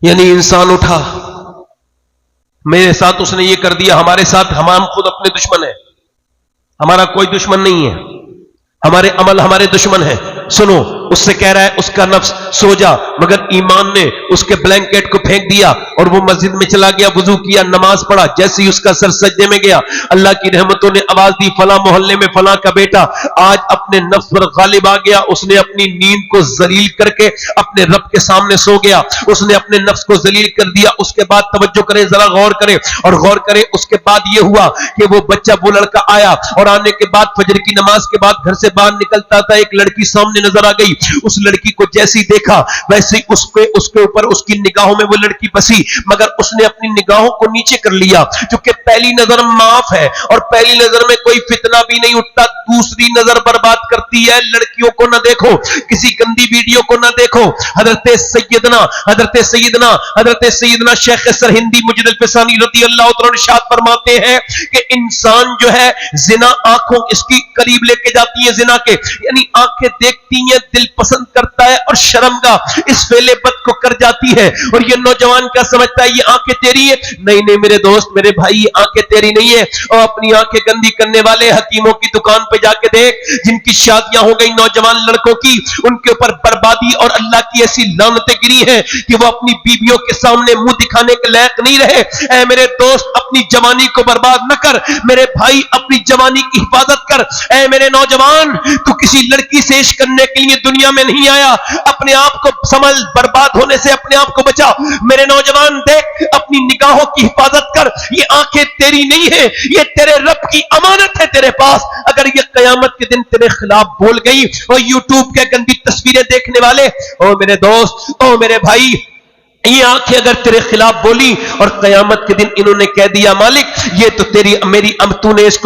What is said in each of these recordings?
یعنی انسان اٹھا، میرے ساتھ اس نے یہ کر دیا، ہمارے ساتھ ہم خود اپنے دشمن ہیں، ہمارا کوئی دشمن نہیں ہے، ہمارے عمل ہمارے دشمن ہیں۔ سنو، اس سے کہہ رہا ہے اس کا نفس سو جا، مگر ایمان نے اس کے بلینکٹ کو پھینک دیا اور وہ مسجد میں چلا گیا، وضو کیا، نماز پڑھا۔ جیسے ہی اس کا سر سجدے میں گیا، اللہ کی رحمتوں نے آواز دی، فلاں محلے میں فلاں کا بیٹا آج اپنے نفس پر غالب آ گیا، اس نے اپنی نیند کو ذلیل کر کے اپنے رب کے سامنے سو گیا، اس نے اپنے نفس کو ذلیل کر دیا۔ اس کے بعد توجہ کریں، ذرا غور کریں اور غور کریں، اس کے بعد یہ ہوا کہ وہ بچہ، وہ لڑکا آیا اور آنے کے بعد فجر کی نماز کے بعد گھر سے باہر نکلتا تھا، ایک لڑکی سامنے نظر آ گئی۔ اس لڑکی کو جیسی دیکھا ویسے اس کے اوپر اس کی نگاہوں میں وہ لڑکی بسی، مگر اس نے اپنی نگاہوں کو نیچے کر لیا، کیونکہ پہلی نظر معاف ہے اور پہلی نظر میں کوئی فتنہ بھی نہیں اٹھتا، دوسری نظر برباد کرتی ہے۔ لڑکیوں کو نہ دیکھو، کسی گندی ویڈیو کو نہ دیکھو۔ حضرت سیدنا شیخ سرہندی مجد الفسانی رضی اللہ تعالی عنہ ارشاد فرماتے ہیں کہ انسان جو ہے زنا آنکھوں اس کی قریب لے کے جاتی ہیں، زنا کے یعنی آنکھیں دیکھتی ہیں، دل پسند کرتا ہے اور شرمگاہ اس فعل بد کو کر جاتی ہے۔ اور یہ نوجوان کیا سمجھتا ہے یہ آنکھیں تیری ہے؟ نہیں نہیں میرے دوست، میرے بھائی، یہ آنکھیں تیری نہیں ہے۔ اور اپنی آنکھیں گندی کرنے والے حکیموں کی دکان پہ جا کے دیکھ، جن کی شادیاں ہو گئی نوجوان لڑکوں کی، ان کے اوپر بربادی اور اللہ کی ایسی لعنتیں گری ہیں کہ وہ اپنی بیویوں کے سامنے منہ دکھانے کے لائق نہیں رہے۔ اے میرے دوست، اپنی جوانی کو برباد نہ کر، میرے بھائی اپنی جوانی کی حفاظت کر۔ اے میرے نوجوان، تو کسی لڑکی سے عشق کرنے کے لیے دنیا میں نہیں آیا، اپنے آپ کو سنبھل، برباد ہونے سے اپنے آپ کو بچا۔ میرے نوجوان دیکھ، اپنی نگاہوں کی حفاظت کر، یہ آنکھیں تیری نہیں ہیں، یہ تیرے رب کی امانت ہے تیرے پاس۔ اگر یہ قیامت کے دن تیرے خلاف بول گئی، اور یوٹیوب کے گندی تصویریں دیکھنے والے، او میرے دوست، او میرے بھائی، یہ آنکھیں اگر تیرے خلاف بولی اور قیامت کے دن انہوں نے کہہ دیا مالک یہ تو تیری میری تو نے اس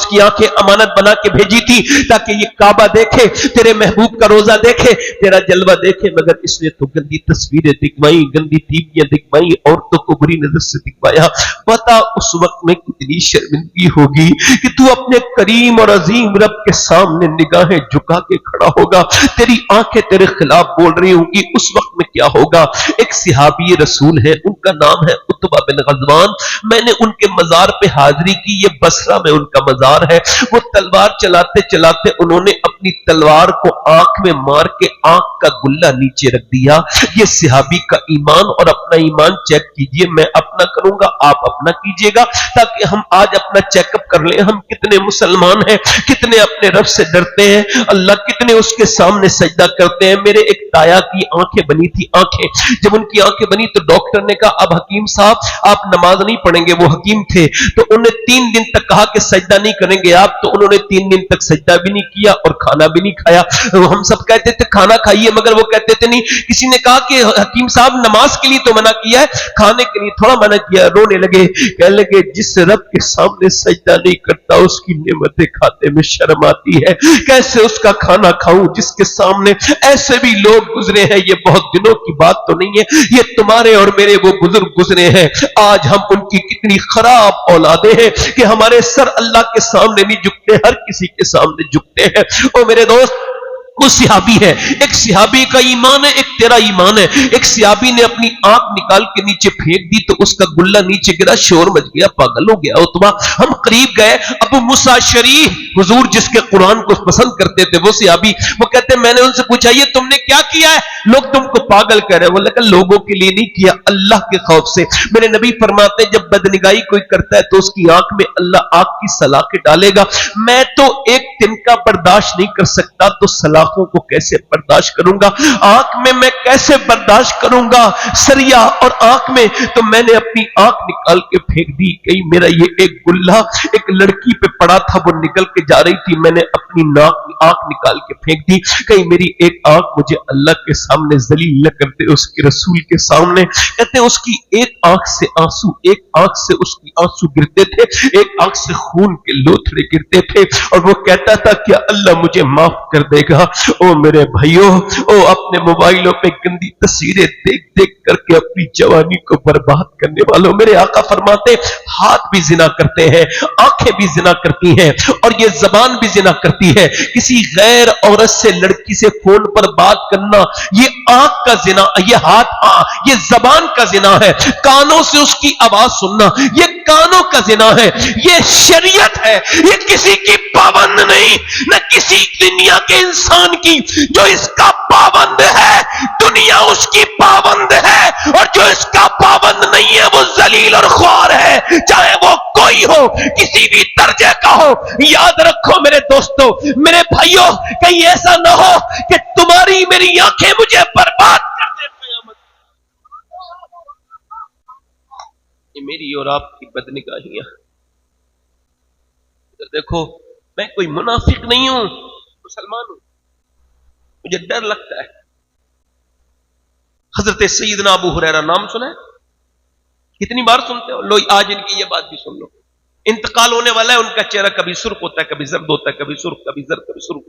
کی آنکھیں امانت بنا کے بھیجی تھی تاکہ یہ کعبہ دیکھے، تیرے محبوب کا روزہ دیکھے، تیرا جلوہ دیکھے، مگر اس نے تو گندی تصویریں دکھوائی، گندی ٹیویاں دکھوائی، عورتوں کو بری نظر سے دکھوایا۔ بتا اس وقت میں کتنی شرمندگی ہوگی کہ تو اپنے کریم اور عظیم رب کے سامنے نگاہیں جھکا کے کھڑا ہوگا، تیری آنکھیں تیرے خلاف بول رہی ہوں گی، اس وقت میں کیا ہوگا؟ ایک صحابی رسول ہے، ان کا نام ہے عتبہ بن غزوان، میں نے ان کے مزار پہ حاضری کی، یہ بصرہ میں ان کا مزار ہے۔ وہ تلوار چلاتے چلاتے انہوں نے اپنی تلوار کو آنکھ میں مار کے آنکھ کا گلہ نیچے رکھ دیا۔ یہ صحابی کا ایمان، اور اپنا ایمان چیک کیجئے، میں اپنا کروں گا، آپ اپنا کیجئے گا، تاکہ ہم آج اپنا چیک اپ کر لیں، ہم کتنے مسلمان ہیں، کتنے اپنے رب سے ڈرتے ہیں، اللہ کتنے اس کے سامنے سجدہ کرتے ہیں۔ میرے ایک تایا کی آنکھیں بنی تھی، آنکھیں جب ان کی آنکھیں بنی تو ڈاکٹر نے کہا اب حکیم صاحب آپ نماز نہیں پڑھیں گے، وہ حکیم تھے، تو انہوں نے 3 دن تک کہا کہ سجدہ نہیں کریں گے آپ، تو انہوں نے 3 دن تک سجدہ بھی نہیں کیا اور کھانا بھی نہیں کھایا۔ ہم سب کہتے تھے کھانا کھائیے، مگر وہ کہتے تھے نہیں۔ کسی نے کہا کہ حکیم صاحب نماز کے لیے تو منع کیا ہے، کھانے کے لیے تھوڑا منع کیا ہے۔ رونے لگے، کہنے لگے جس رب کے سامنے سجدہ نہیں کرتا اس کی نعمتیں کھاتے میں شرم آتی ہے، کیسے اس کا کھانا کھاؤں جس کے سامنے ایسے بھی لوگ گزرے ہیں۔ یہ بہت دنوں کی بات تو نہیں ہے، یہ تمہارے اور میرے وہ بزرگ گزرے ہیں، آج ہم ان کی کتنی خراب اولادیں ہیں کہ ہمارے سر اللہ کے سامنے نہیں جھکتے، ہر کسی کے سامنے جھکتے ہیں۔ او میرے دوست، وہ صحابی ہے، ایک صحابی کا ایمان ہے، ایک تیرا ایمان ہے۔ ایک صحابی نے اپنی آنکھ نکال کے نیچے پھینک دی تو اس کا گلہ نیچے گرا، شور مچ گیا، پاگل ہو گیا عتبہ۔ ہم قریب گئے، ابو موسیٰ اشعری حضور جس کے قرآن کو پسند کرتے تھے، وہ صحابی، وہ کہتے ہیں میں نے ان سے پوچھا یہ تم نے کیا کیا ہے؟ لوگ تم کو پاگل کہہ رہے ہیں۔ وہ لگا لوگوں کے لیے نہیں کیا، اللہ کے خوف سے۔ میرے نبی فرماتے ہیں جب بدنگاہی کوئی کرتا ہے تو اس کی آنکھ میں اللہ آگ کی سلاخیں ڈالے گا۔ میں تو ایک دن کا برداشت نہیں کر سکتا تو سلاخوں کو کیسے برداشت کروں گا؟ آنکھ میں کیسے برداشت کروں گا سریا اور آنکھ میں؟ تو میں نے اپنی آنکھ نکال کے پھینک دی۔ کہیں میرا یہ ایک گلہ ایک لڑکی پہ پڑا تھا، وہ نکل کے جا رہی تھی، میں نے اپنی آنکھ نکال کے پھینک دی۔ کہیں میری ایک آنکھ مجھے اللہ کے سامنے ذلیل نہ کرتے، اس کے رسول کے سامنے۔ کہتے ہیں اس کی ایک آنکھ سے آنسو، ایک آنکھ سے اس کی آنسو گرتے تھے، ایک آنکھ سے خون کے لوتھڑے گرتے تھے، اور وہ کہتا تھا کہ اللہ مجھے معاف کر دے گا۔ او میرے بھائیوں، او اپنے موبائلوں پہ में गंदी तस्वीरें देख देख करके अपनी जवानी को बर्बाद करने वालों, मेरे आका फरमाते हाथ भी जिना करते हैं, आंखें भी जिना करती हैं और ये जबान भी जिना करती है। किसी गैर औरत से, लड़की से फोन पर बात करना, ये आंख का जिना, ये हाथ, ये जबान का जिना है। कानों से उसकी आवाज सुनना, ये कानों का जिना है। ये शरीयत है, ये किसी की पाबंद नहीं, न किसी दुनिया के इंसान की। जो इसका पाबंद है दुनिया उसकी पाबंद है, और जो इसका पाबंद नहीं है वो जलील और ख्वार है, चाहे वो कोई हो, किसी भी दर्जे का हो। याद रखो मेरे दोस्तों, मेरे भाइयों, कहीं ऐसा ना हो कि तुम्हारी मेरी आंखें मुझे बर्बाद कर दे। ये मेरी और आपकी बदनिगाहियां। देखो, मैं कोई मुनाफिक नहीं हूं, मुसलमान हूं, मुझे डर लगता है। हजरत सैयदना अबू हुरैरा नाम सुना है? कितनी बार सुनते हो? लो आज इनकी ये बात भी सुन लो। इंतकाल होने वाला है, उनका चेहरा कभी सुर्ख होता है, कभी जर्द होता है, कभी सुर्ख, कभी जर्द, कभी सुर्ख,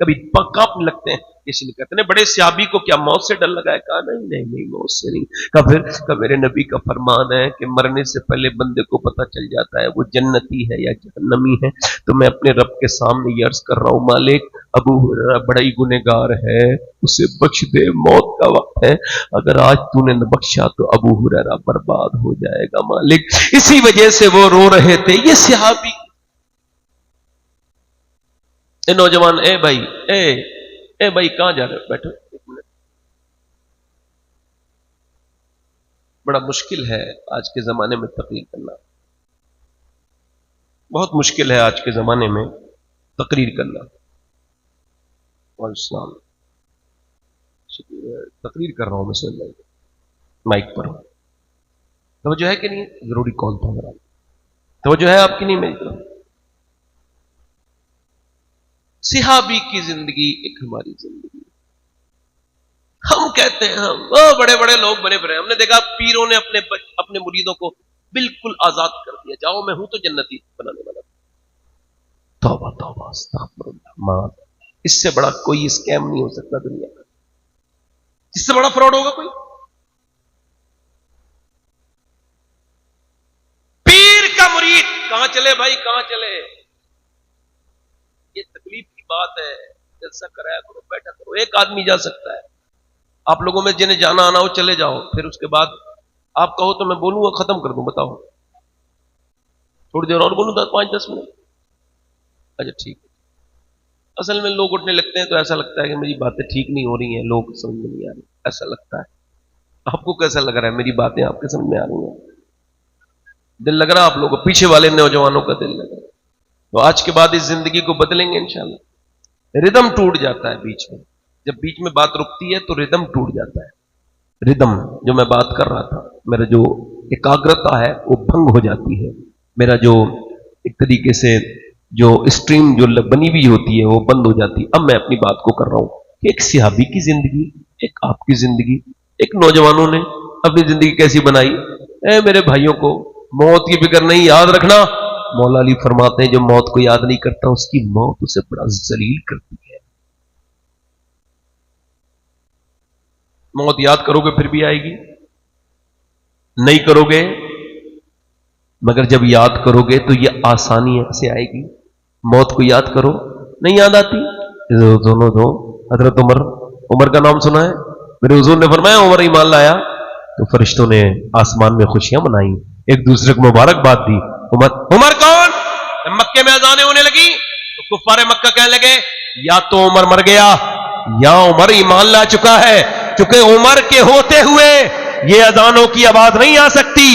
कभी कांपने लगते हैं। किसी ने कहते हैं बड़े सहाबी को क्या मौत से डर लगा है? कहा नहीं नहीं नहीं, मौत से नहीं। कहा मेरे नबी का फरमान है कि मरने से पहले बंदे को पता चल जाता है वो जन्नती है या जहन्नमी है। तो मैं अपने रब के सामने ये अर्ज कर रहा हूं, मालिक अबू हुरैरा बड़ा ही गुनहगार है, उसे बख्श दे, मौत का वक्त है, अगर आज तूने न बख्शा तो अबू हुरैरा बर्बाद हो जाएगा मालिक। इसी वजह से वो रो रहे थे। ये सहाबी, ए नौजवान, ए भाई, ए भाई कहां जा रहे हो? बैठो एक मिनट। बड़ा मुश्किल है आज के जमाने में तकरीर करना, बहुत मुश्किल है आज के जमाने में तकरीर करना। तकरीर कर रहा हूं मैं माइक पर, तो जो है कि नहीं? जरूरी कॉल था मेरा, तो जो है आपकी नहीं मेरी तरफ। सहाबी की जिंदगी एक हमारी जिंदगी। हम कहते हैं हम बड़े बड़े लोग बने बने, हमने देखा पीरों ने अपने मुरीदों को बिल्कुल आजाद कर दिया, जाओ मैं हूं तो जन्नती बनाने वाला। तौबा तौबा अस्तगफिरुल्लाह। इससे बड़ा कोई स्कैम नहीं हो सकता दुनिया में, इससे बड़ा फ्रॉड होगा कोई? पीर का मुरीद कहां चले भाई, कहां चले? ये तकलीफ की बात है। जलसा कराया करो, बैठा करो। एक आदमी जा सकता है, आप लोगों में जिन्हें जाना आना हो चले जाओ, फिर उसके बाद आप कहो तो मैं बोलूंगा, खत्म कर दूं, बताओ थोड़ी देर और बोलूं, 5-10 मिनट? अच्छा ठीक है। असल में लोग उठने लगते हैं तो ऐसा लगता है कि मेरी बातें ठीक नहीं हो रही हैं, लोग समझ में नहीं आ रही, ऐसा लगता है। आपको कैसा लग रहा है? मेरी बातें आपके समझ में आ रही हैं? दिल लग रहा है आप लोगों को? पीछे वाले नौजवानों का दिल लग रहा है? तो आज के बाद इस जिंदगी को बदलेंगे इंशाल्लाह। रिदम टूट जाता है बीच में, जब बीच में बात रुकती है तो रिदम टूट जाता है। रिदम जो मैं बात कर रहा था, मेरा जो एकाग्रता है वो भंग हो जाती है, मेरा जो एक तरीके से जो स्ट्रीम जो बनी हुई होती है वो बंद हो जाती है। अब मैं अपनी बात को कर रहा हूं कि एक सहाबी की जिंदगी, एक आपकी जिंदगी, एक नौजवानों ने अपनी जिंदगी कैसी बनाई। मेरे भाइयों को मौत की फिक्र नहीं, याद रखना मौला अली फरमाते हैं जो मौत को याद नहीं करता उसकी मौत उसे बड़ा जलील करती है। मौत याद करोगे फिर भी आएगी, नहीं करोगे, मगर जब याद करोगे तो ये आसानी से आएगी। मौत को याद करो, नहीं याद आती। दोनों दो हजरत उमर का नाम सुना है? मेरे हुजूर ने फरमाया उमर ईमान लाया तो फरिश्तों ने आसमान में खुशियां मनाई, एक दूसरे को मुबारकबाद दी। उमर कौन? मक्के में अजानें होने लगी तो कुफ्फारे मक्का कहने लगे या तो उमर मर गया या उमर ईमान ला चुका है, क्योंकि उमर के होते हुए ये अजानों की आवाज नहीं आ सकती।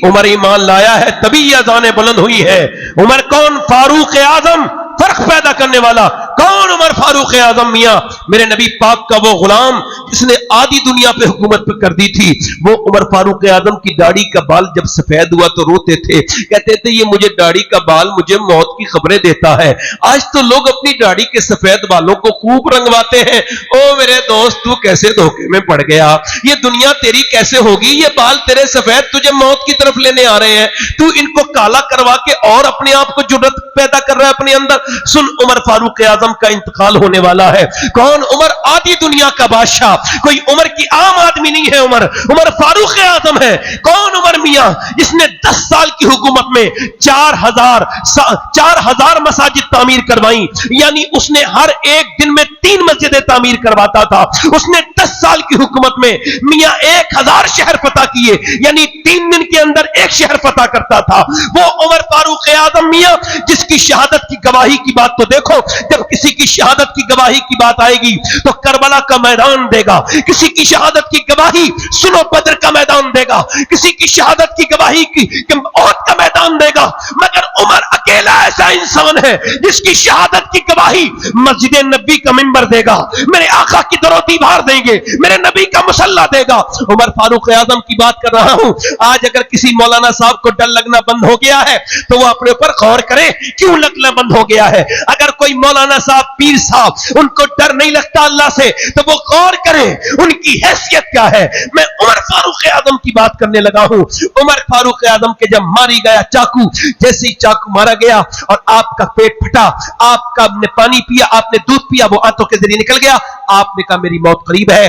उमर ईमान लाया है तभी ये अजानें बुलंद हुई है। उमर कौन? फारूक आजम, फर्क पैदा करने वाला। कौन उमर फारूक आजम? मियां मेरे नबी पाक का वो गुलाम जिसने आधी दुनिया पे हुकूमत कर दी थी। वो उमर फारूक आजम की दाढ़ी का बाल जब सफेद हुआ तो रोते थे, कहते थे ये मुझे दाढ़ी का बाल मुझे मौत की खबरें देता है। आज तो लोग अपनी दाढ़ी के सफेद बालों को खूब रंगवाते हैं। ओ मेरे दोस्त, तू कैसे धोखे में पड़ गया? ये दुनिया तेरी कैसे होगी? ये बाल तेरे सफेद तुझे मौत की तरफ लेने आ रहे हैं, तू इनको काला करवा के और अपने आप को जुर्रत पैदा कर रहा है अपने अंदर। सुन, उमर फारूक आजम आजम का इंतकाल होने वाला है। कौन? उमर आदि दुनिया का बादशाह, कोई उमर की आम आदमी नहीं है। उमर फारूक आजम है। कौन? उमर मियां, जिसने 10 साल की हुकूमत में 4000 मसाजिद तामीर करवाई, यानी उसने हर एक दिन में 3 मस्जिदें तामीर करवाता था। उसने 10 साल की हुकूमत में मियां 1000 शहर फतह किए, यानी 3 दिन के अंदर एक शहर फतह करता था। वो उमर फारूक आजम मियां, जिसकी शहादत की गवाही की बात तो देखो, जब किसी की शहादत की गवाही की बात आएगी तो करबला का मैदान देगा, किसी की शहादत की गवाही सुनो बद्र का मैदान देगा, किसी की शहादत की गवाही की ओहद का मैदान देगा। मगर उमर अकेला ऐसा इंसान है जिसकी शहादत की गवाही मस्जिद नबी का मिंबर देगा, मेरे आका की दरोती बार देंगे, मेरे नबी का मुसल्ला देगा। उमर फारूक आजम की बात कर रहा हूं। आज अगर किसी मौलाना साहब को डर लगना बंद हो गया है तो वो अपने ऊपर गौर करे, क्यों लगना बंद हो गया है। अगर कोई मौलाना साहब, पीर साहब, उनको डर नहीं लगता अल्लाह से, तो वो गौर करें उनकी हैसियत क्या है। मैं उमर फारूक आजम की बात करने लगा हूं। उमर फारूक आजम के जब मारी गया चाकू, जैसे ही चाकू मारा गया और आपका पेट फटा, आपने पानी पिया, आपने दूध पिया, वो आंतों के जरिए निकल गया, आपने कहा मेरी मौत करीब है।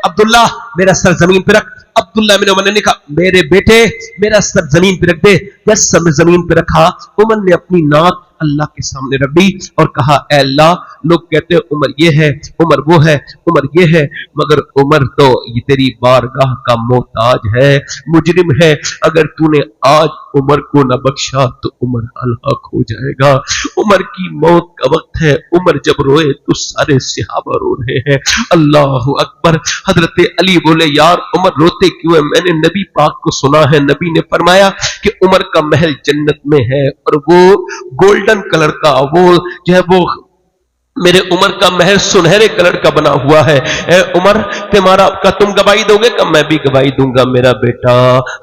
अब्दुल्ला मेरा सर जमीन पर रख। अब्दुल्ला बिन उमर ने कहा मेरे बेटे मेरा सर जमीन पर रख दे। जब सर जमीन पर रखा, उमर ने अपनी नाक अल्लाह के सामने रख दी और कहा ऐ अल्लाह, लोग कहते हैं उमर ये है, उमर वो है, उमर ये है, मगर उमर तो ये तेरी बारगाह का मोहताज है, मुजरिम है। अगर तूने आज उमर को न बख्शा तो उमर हलाक हो जाएगा। उमर की मौत का वक्त है। उमर जब रोए तो सारे सहाबा रो रहे हैं। अल्लाह अकबर। हजरत अली बोले यार उमर रोते क्यों है? मैंने नबी पाक को सुना है, नबी ने फरमाया कि उमर का महल जन्नत में है और वो गोल्डन कलर का, वो जो है वो मेरे उमर का महल सुनहरे कलर का बना हुआ है। ए उमर तुम्हारा का तुम गवाही दोगे? का मैं भी गवाही दूंगा, मेरा बेटा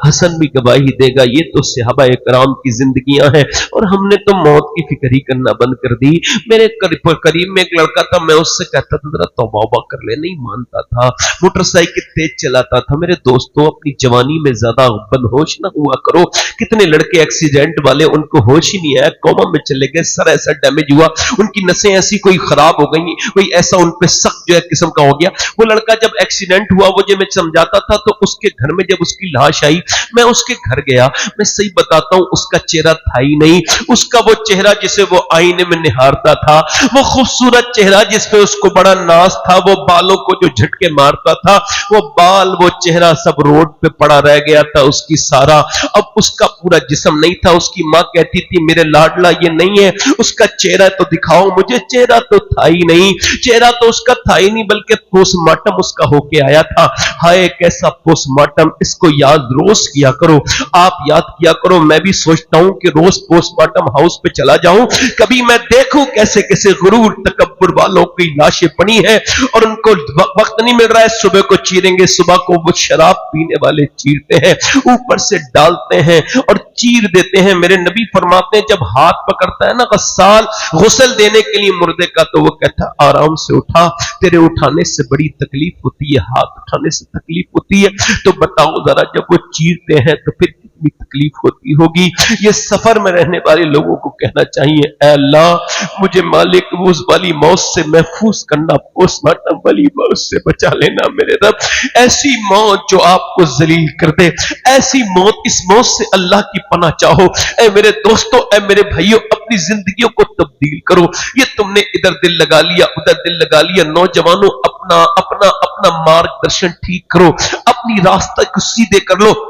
हसन भी गवाही देगा। ये तो सहाबा कराम की जिंदगियां हैं और हमने तो मौत की फिक्र ही करना बंद कर दी। मेरे करीब में एक लड़का था, मैं उससे कहता था जरा तौबा कर ले, नहीं मानता था। मोटरसाइकिल तेज चलाता था। मेरे दोस्तों अपनी जवानी में ज्यादा बदहोश ना हुआ करो। कितने लड़के एक्सीडेंट वाले, उनको होश ही नहीं आया, कोमा में चले गए, सर ऐसा डैमेज हुआ, उनकी नसें ऐसी कोई खराब हो गई, कोई ऐसा उन पे सख्त जो है किस्म का हो गया। वो लड़का जब एक्सीडेंट हुआ, वो जब मैं समझाता था तो उसके घर में जब उसकी लाश आई, मैं उसके घर गया, मैं सही बताता हूं उसका चेहरा था ही नहीं। उसका वो चेहरा जिसे वो आईने में निहारता था, वो खूबसूरत चेहरा जिस पे उसको बड़ा नाज था, वो बालों को जो झटके मारता था, वो बाल वो चेहरा सब रोड पे पड़ा रह गया था उसकी सारा। अब उसका पूरा जिस्म नहीं था। उसकी मां कहती थी मेरे लाडला ये नहीं है, उसका चेहरा तो दिखाओ मुझे। चेहरा तो था ही नहीं, चेहरा तो उसका था ही नहीं, बल्कि पोस्टमार्टम उसका होके आया था। हाय कैसा पोस्टमार्टम, इसको याद रोज किया करो, आप याद किया करो। मैं भी सोचता हूं कि रोज पोस्टमार्टम हाउस पे चला जाऊं, कभी मैं देखूं कैसे कैसे गुरूर तकब्बुर वालों की लाशें पड़ी हैं और उनको वक्त नहीं मिल रहा है, सुबह को चीरेंगे। सुबह को वो शराब पीने वाले चीरते हैं, ऊपर से डालते हैं और चीर देते हैं। मेरे नबी फरमाते हैं जब हाथ पकड़ता है ना गस्साल गुस्ल देने के लिए मुर्दे का, तो वो कहता आराम से उठा, तेरे उठाने से बड़ी तकलीफ होती है, हाथ उठाने से तकलीफ होती है। तो बताओ जरा जब वो चीरते हैं तो फिर कितनी तकलीफ होती होगी। ये सफर में रहने वाले लोगों को कहना चाहिए ऐ अल्लाह मुझे मालिक उस वाली मौत से महफूज करना, पोस्टमार्टम वाली मौत से बचा लेना मेरे रब। ऐसी मौत जो आपको जलील कर दे, ऐसी मौत, इस मौत से अल्लाह की पनाह चाहो। ऐ मेरे दोस्तों, ऐ मेरे भाइयों, अपनी जिंदगियों को तब्दील करो। ये तुमने इधर दिल लगा लिया, उधर दिल लगा लिया। नौजवानों अपना अपना अपना मार्गदर्शन ठीक करो, अपनी रास्ता को सीधे कर लो,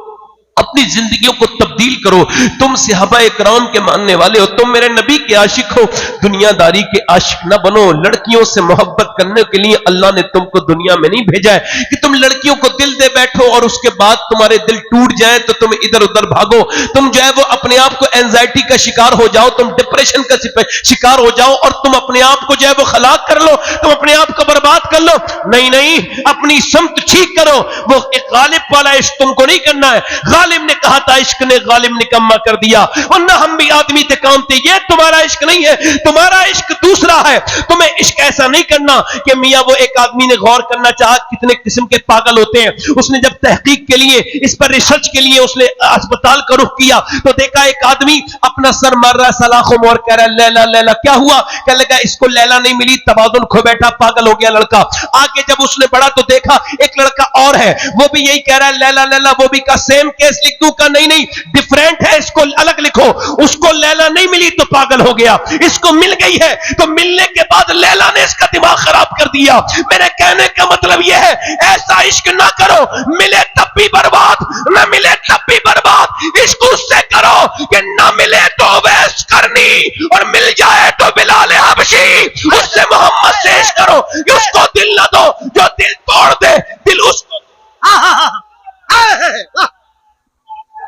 अपनी जिंदगियों को तब्दील करो। तुम सहाबा इकराम के मानने वाले हो, तुम मेरे नबी के आशिक हो, दुनियादारी के आशिक ना बनो। लड़कियों से मोहब्बत करने के लिए अल्लाह ने तुमको दुनिया में नहीं भेजा है कि तुम लड़कियों को दिल दे बैठो और उसके बाद तुम्हारे दिल टूट जाए तो तुम इधर उधर भागो, तुम जो है वो अपने आप को एंजाइटी का शिकार हो जाओ, तुम डिप्रेशन का शिकार हो जाओ और तुम अपने आप को जो है वो हलाक कर लो, तुम अपने आप को बर्बाद कर مان لو. نہیں نہیں، اپنی سمت ٹھیک کرو. وہ ایک غالب والا عشق تم کو نہیں کرنا ہے. غالب نے کہا تھا عشق نے غالب نکما کر دیا، ورنہ ہم بھی آدمی تھے کام تھے. یہ تمہارا عشق نہیں ہے، تمہارا عشق دوسرا ہے. تمہیں عشق ایسا نہیں کرنا کہ میاں وہ ایک آدمی نے غور کرنا چاہا کتنے قسم کے پاگل ہوتے ہیں. اس نے جب تحقیق کے لیے اس پر ریسرچ کے لیے اس نے اسپتال کا رخ کیا تو دیکھا ایک آدمی اپنا سر مار رہا ہے سلاخوں میں اور کہہ رہا ہے لیلا لیلا. کیا ہوا؟ کہنے لگا اس کو لیلا نہیں ملی، توازن کھو بیٹھا، پاگل ہو گیا لڑکا. آگے جب اس نے بڑھا تو دیکھا ایک لڑکا اور ہے، وہ بھی یہی کہہ رہا ہے لیلا لیلا. وہ بھی کہا سیم کیس لکھ دوں؟ کا نہیں نہیں، ڈیفرنٹ ہے، اس کو الگ لکھو. اس کو لیلا نہیں ملی تو پاگل ہو گیا، اس کو مل گئی ہے تو ملنے کے بعد لیلا نے اس کا دماغ خراب کر دیا. میرے کہنے کا مطلب یہ ہے ایسا عشق نہ کرو، ملے تب بھی برباد، نہ ملے تب بھی برباد. عشق اس سے کرو کہ نہ ملے تو ویسٹ کرنی، اور مل جائے تو بلال حبشی. اس سے محمد سے عشق کرو کہ اس کو دل نہ دو جو دل توڑ دے. دل اس کو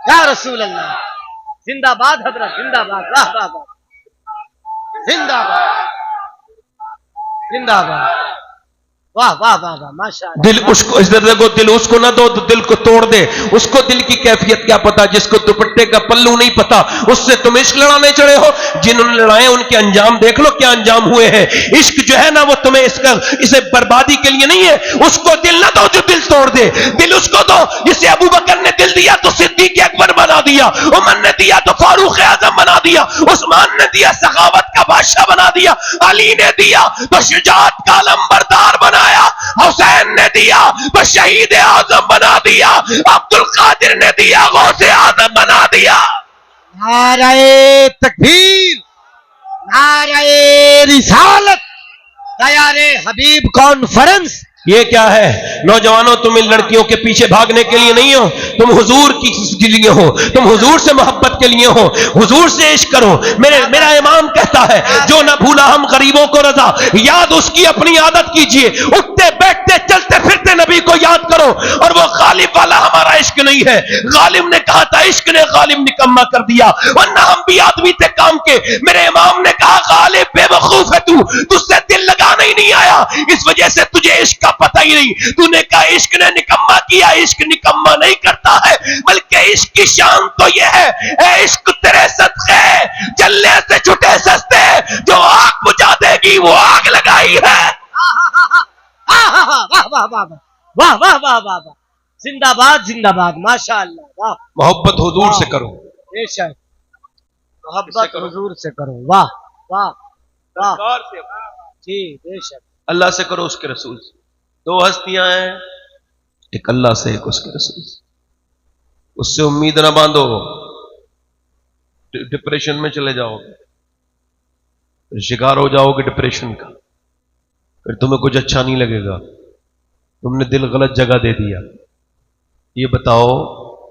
یا رسول اللہ، زندہ باد حضرت، زندہ باد، واہ واہ واہ، زندہ باد، زندہ باد، واہ واہ واہ واہ، ماشاءاللہ. دل اس کو ادھر دیکھو، دل اس کو نہ دو تو دل کو توڑ دے. اس کو دل کی کیفیت کیا پتا؟ جس کو دوپٹے کا پلو نہیں پتا اس سے تم عشق لڑانے چڑھے ہو. جنہوں نے لڑائے ان کے انجام دیکھ لو کیا انجام ہوئے ہیں. عشق جو ہے نا وہ تمہیں اسے بربادی کے لیے نہیں ہے. اس کو دل نہ دو جو دل توڑ دے. دل اس کو دو جسے ابو بکر نے دل دیا تو صدیق اکبر بنا دیا، عمر نے دیا تو فاروق اعظم بنا دیا، عثمان نے دیا سخاوت کا بادشاہ بنا دیا، علی نے دیا تو شجاعت کا علمبردار بنا، حسین نے دیا تو شہید اعظم بنا دیا، عبد القادر نے دیا غوث اعظم بنا دیا. نعرہ تکبیر، نعرہ رسالت، تیار حبیب کانفرنس. یہ کیا ہے نوجوانوں؟ تم ان لڑکیوں کے پیچھے بھاگنے کے لیے نہیں ہو، تم حضور کے لیے ہو، تم حضور سے محبت کے لیے ہو. حضور سے عشق کرو. میرا امام کہتا ہے جو نہ بھولا ہم غریبوں کو رضا، یاد اس کی اپنی عادت کیجئے. اٹھتے بیٹھتے چلتے پھرتے نبی کو یاد کرو. اور وہ غالب والا ہمارا عشق نہیں ہے. غالب نے کہا تھا عشق نے غالب نکما کر دیا، ورنہ ہم بھی آدمی تھے کام کے. میرے امام نے کہا غالب بے وقوف ہے، تجھ سے دل لگانا ہی نہیں آیا، اس وجہ سے تجھے عشق کا پتہ ہی نہیں. تو نے کہا عشق نے نکما کیا. عشق نکما نہیں کرتا ہے، بلکہ عشق کی شان تو یہ ہے اے عشق تیرے صدقے جلنے سے چھٹے سستے، جو آگ بجھا دے گی وہ آگ لگائی ہے. واہ واہ واہ واہ واہ واہ واہ واہ، زندہ باد، زندہ باد، ماشاء اللہ. واہ، محبت حضور سے کرو. بے شک محبت حضور سے کرو. واہ واہ واہ، جی بے شک. اللہ سے کرو، اس کے رسول سے. دو ہستیاں ہیں، ایک اللہ سے ایک اس کے رسول سے. اس سے امید نہ باندھو، ڈپریشن میں چلے جاؤ گے، پھر شکار ہو جاؤ گے ڈپریشن کا، پھر تمہیں کچھ اچھا نہیں لگے گا. تم نے دل غلط جگہ دے دیا. یہ بتاؤ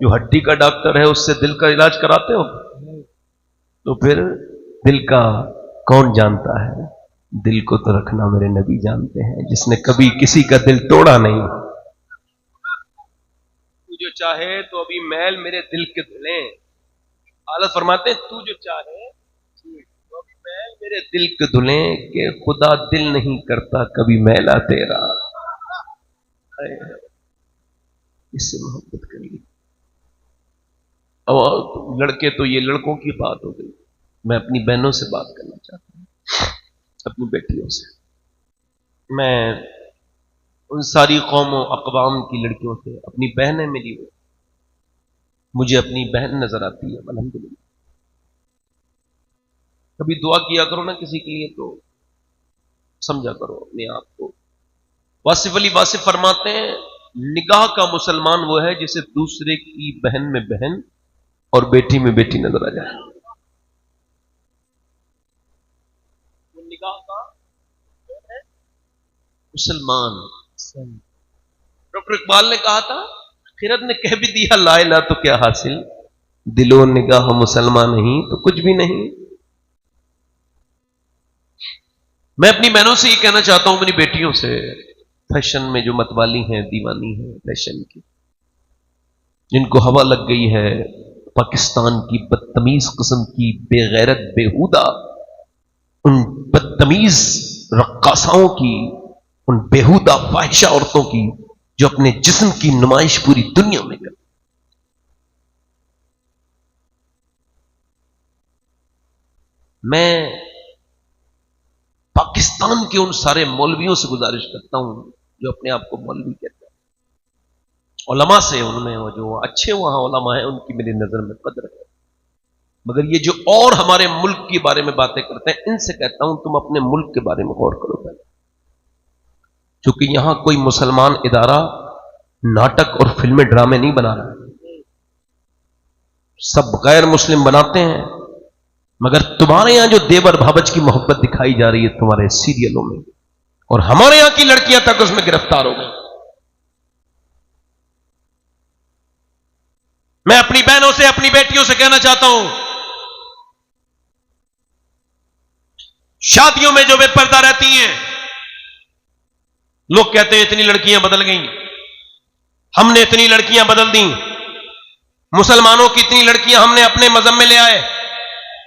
جو ہڈی کا ڈاکٹر ہے اس سے دل کا علاج کراتے ہو تو پھر دل کا کون جانتا ہے؟ دل کو تو رکھنا میرے نبی جانتے ہیں، جس نے کبھی کسی کا دل توڑا نہیں. تو جو چاہے تو ابھی میل میرے دل کے دھلیں. حالت فرماتے ہیں تو جو چاہے تو ابھی میل میرے دل کے دھلیں، کہ خدا دل نہیں کرتا کبھی میلا تیرا. اس سے محبت کریے. اور لڑکے تو یہ لڑکوں کی بات ہو گئی، میں اپنی بہنوں سے بات کرنا چاہتا ہوں، اپنی بیٹیوں سے. میں ان ساری قوم و اقوام کی لڑکیوں سے اپنی بہنیں ملی ہوئی، مجھے اپنی بہن نظر آتی ہے الحمدللہ. کبھی دعا کیا کرو نا کسی کے لیے تو سمجھا کرو اپنے آپ کو. واصف علی واصف فرماتے ہیں نگاہ کا مسلمان وہ ہے جسے دوسرے کی بہن میں بہن اور بیٹی میں بیٹی نظر آ جائے. نگاہ کا مسلمان. ڈاکٹر اقبال نے کہا تھا، خیرت نے کہہ بھی دیا لا الہ تو کیا حاصل، دل و نگاہ مسلمان نہیں تو کچھ بھی نہیں. میں اپنی بہنوں سے یہ کہنا چاہتا ہوں، میری بیٹیوں سے، فیشن میں جو متوالی ہیں، دیوانی ہیں فیشن کی، جن کو ہوا لگ گئی ہے پاکستان کی بدتمیز قسم کی بے غیرت بےہودہ ان بدتمیز رقاصاؤں کی، ان बेहुदा फाहिशा औरतों की जो अपने जिस्म की नुमाइश पूरी दुनिया में करती। मैं पाकिस्तान के उन सारे मौलवियों से गुजारिश करता हूं जो अपने आप को मौलवी कहते हैं, उलमा से, उनमें वो जो अच्छे वहां उलमा है उनकी मेरी नजर में कदर है, मगर ये जो और हमारे मुल्क के बारे में बातें करते हैं, इनसे कहता हूं तुम अपने मुल्क के बारे में गौर करो पहले, क्योंकि यहां कोई मुसलमान इदारा नाटक और फिल्में ड्रामे नहीं बना रहा, सब गैर मुस्लिम बनाते हैं। मगर तुम्हारे यहां जो देवर भावच की मोहब्बत दिखाई जा रही है तुम्हारे सीरियलों में, और हमारे यहां की लड़कियां तक उसमें गिरफ्तार हो गई। मैं अपनी बहनों से, अपनी बेटियों से कहना चाहता हूं, शादियों में जो बेपर्दा रहती हैं, लोग कहते हैं इतनी लड़कियां बदल गई, हमने इतनी लड़कियां बदल दी, मुसलमानों की इतनी लड़कियां हमने अपने मजहब में ले आए।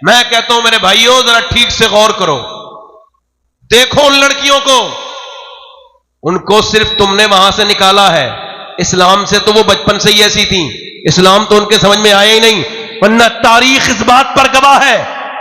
मैं कहता हूं मेरे भाइयों, जरा ठीक से गौर करो, देखो उन लड़कियों को, उनको सिर्फ तुमने वहां से निकाला है, इस्लाम से तो वो बचपन से ही ऐसी थी, इस्लाम तो उनके समझ में आया ही नहीं, वरना तारीख इस बात पर गवाह है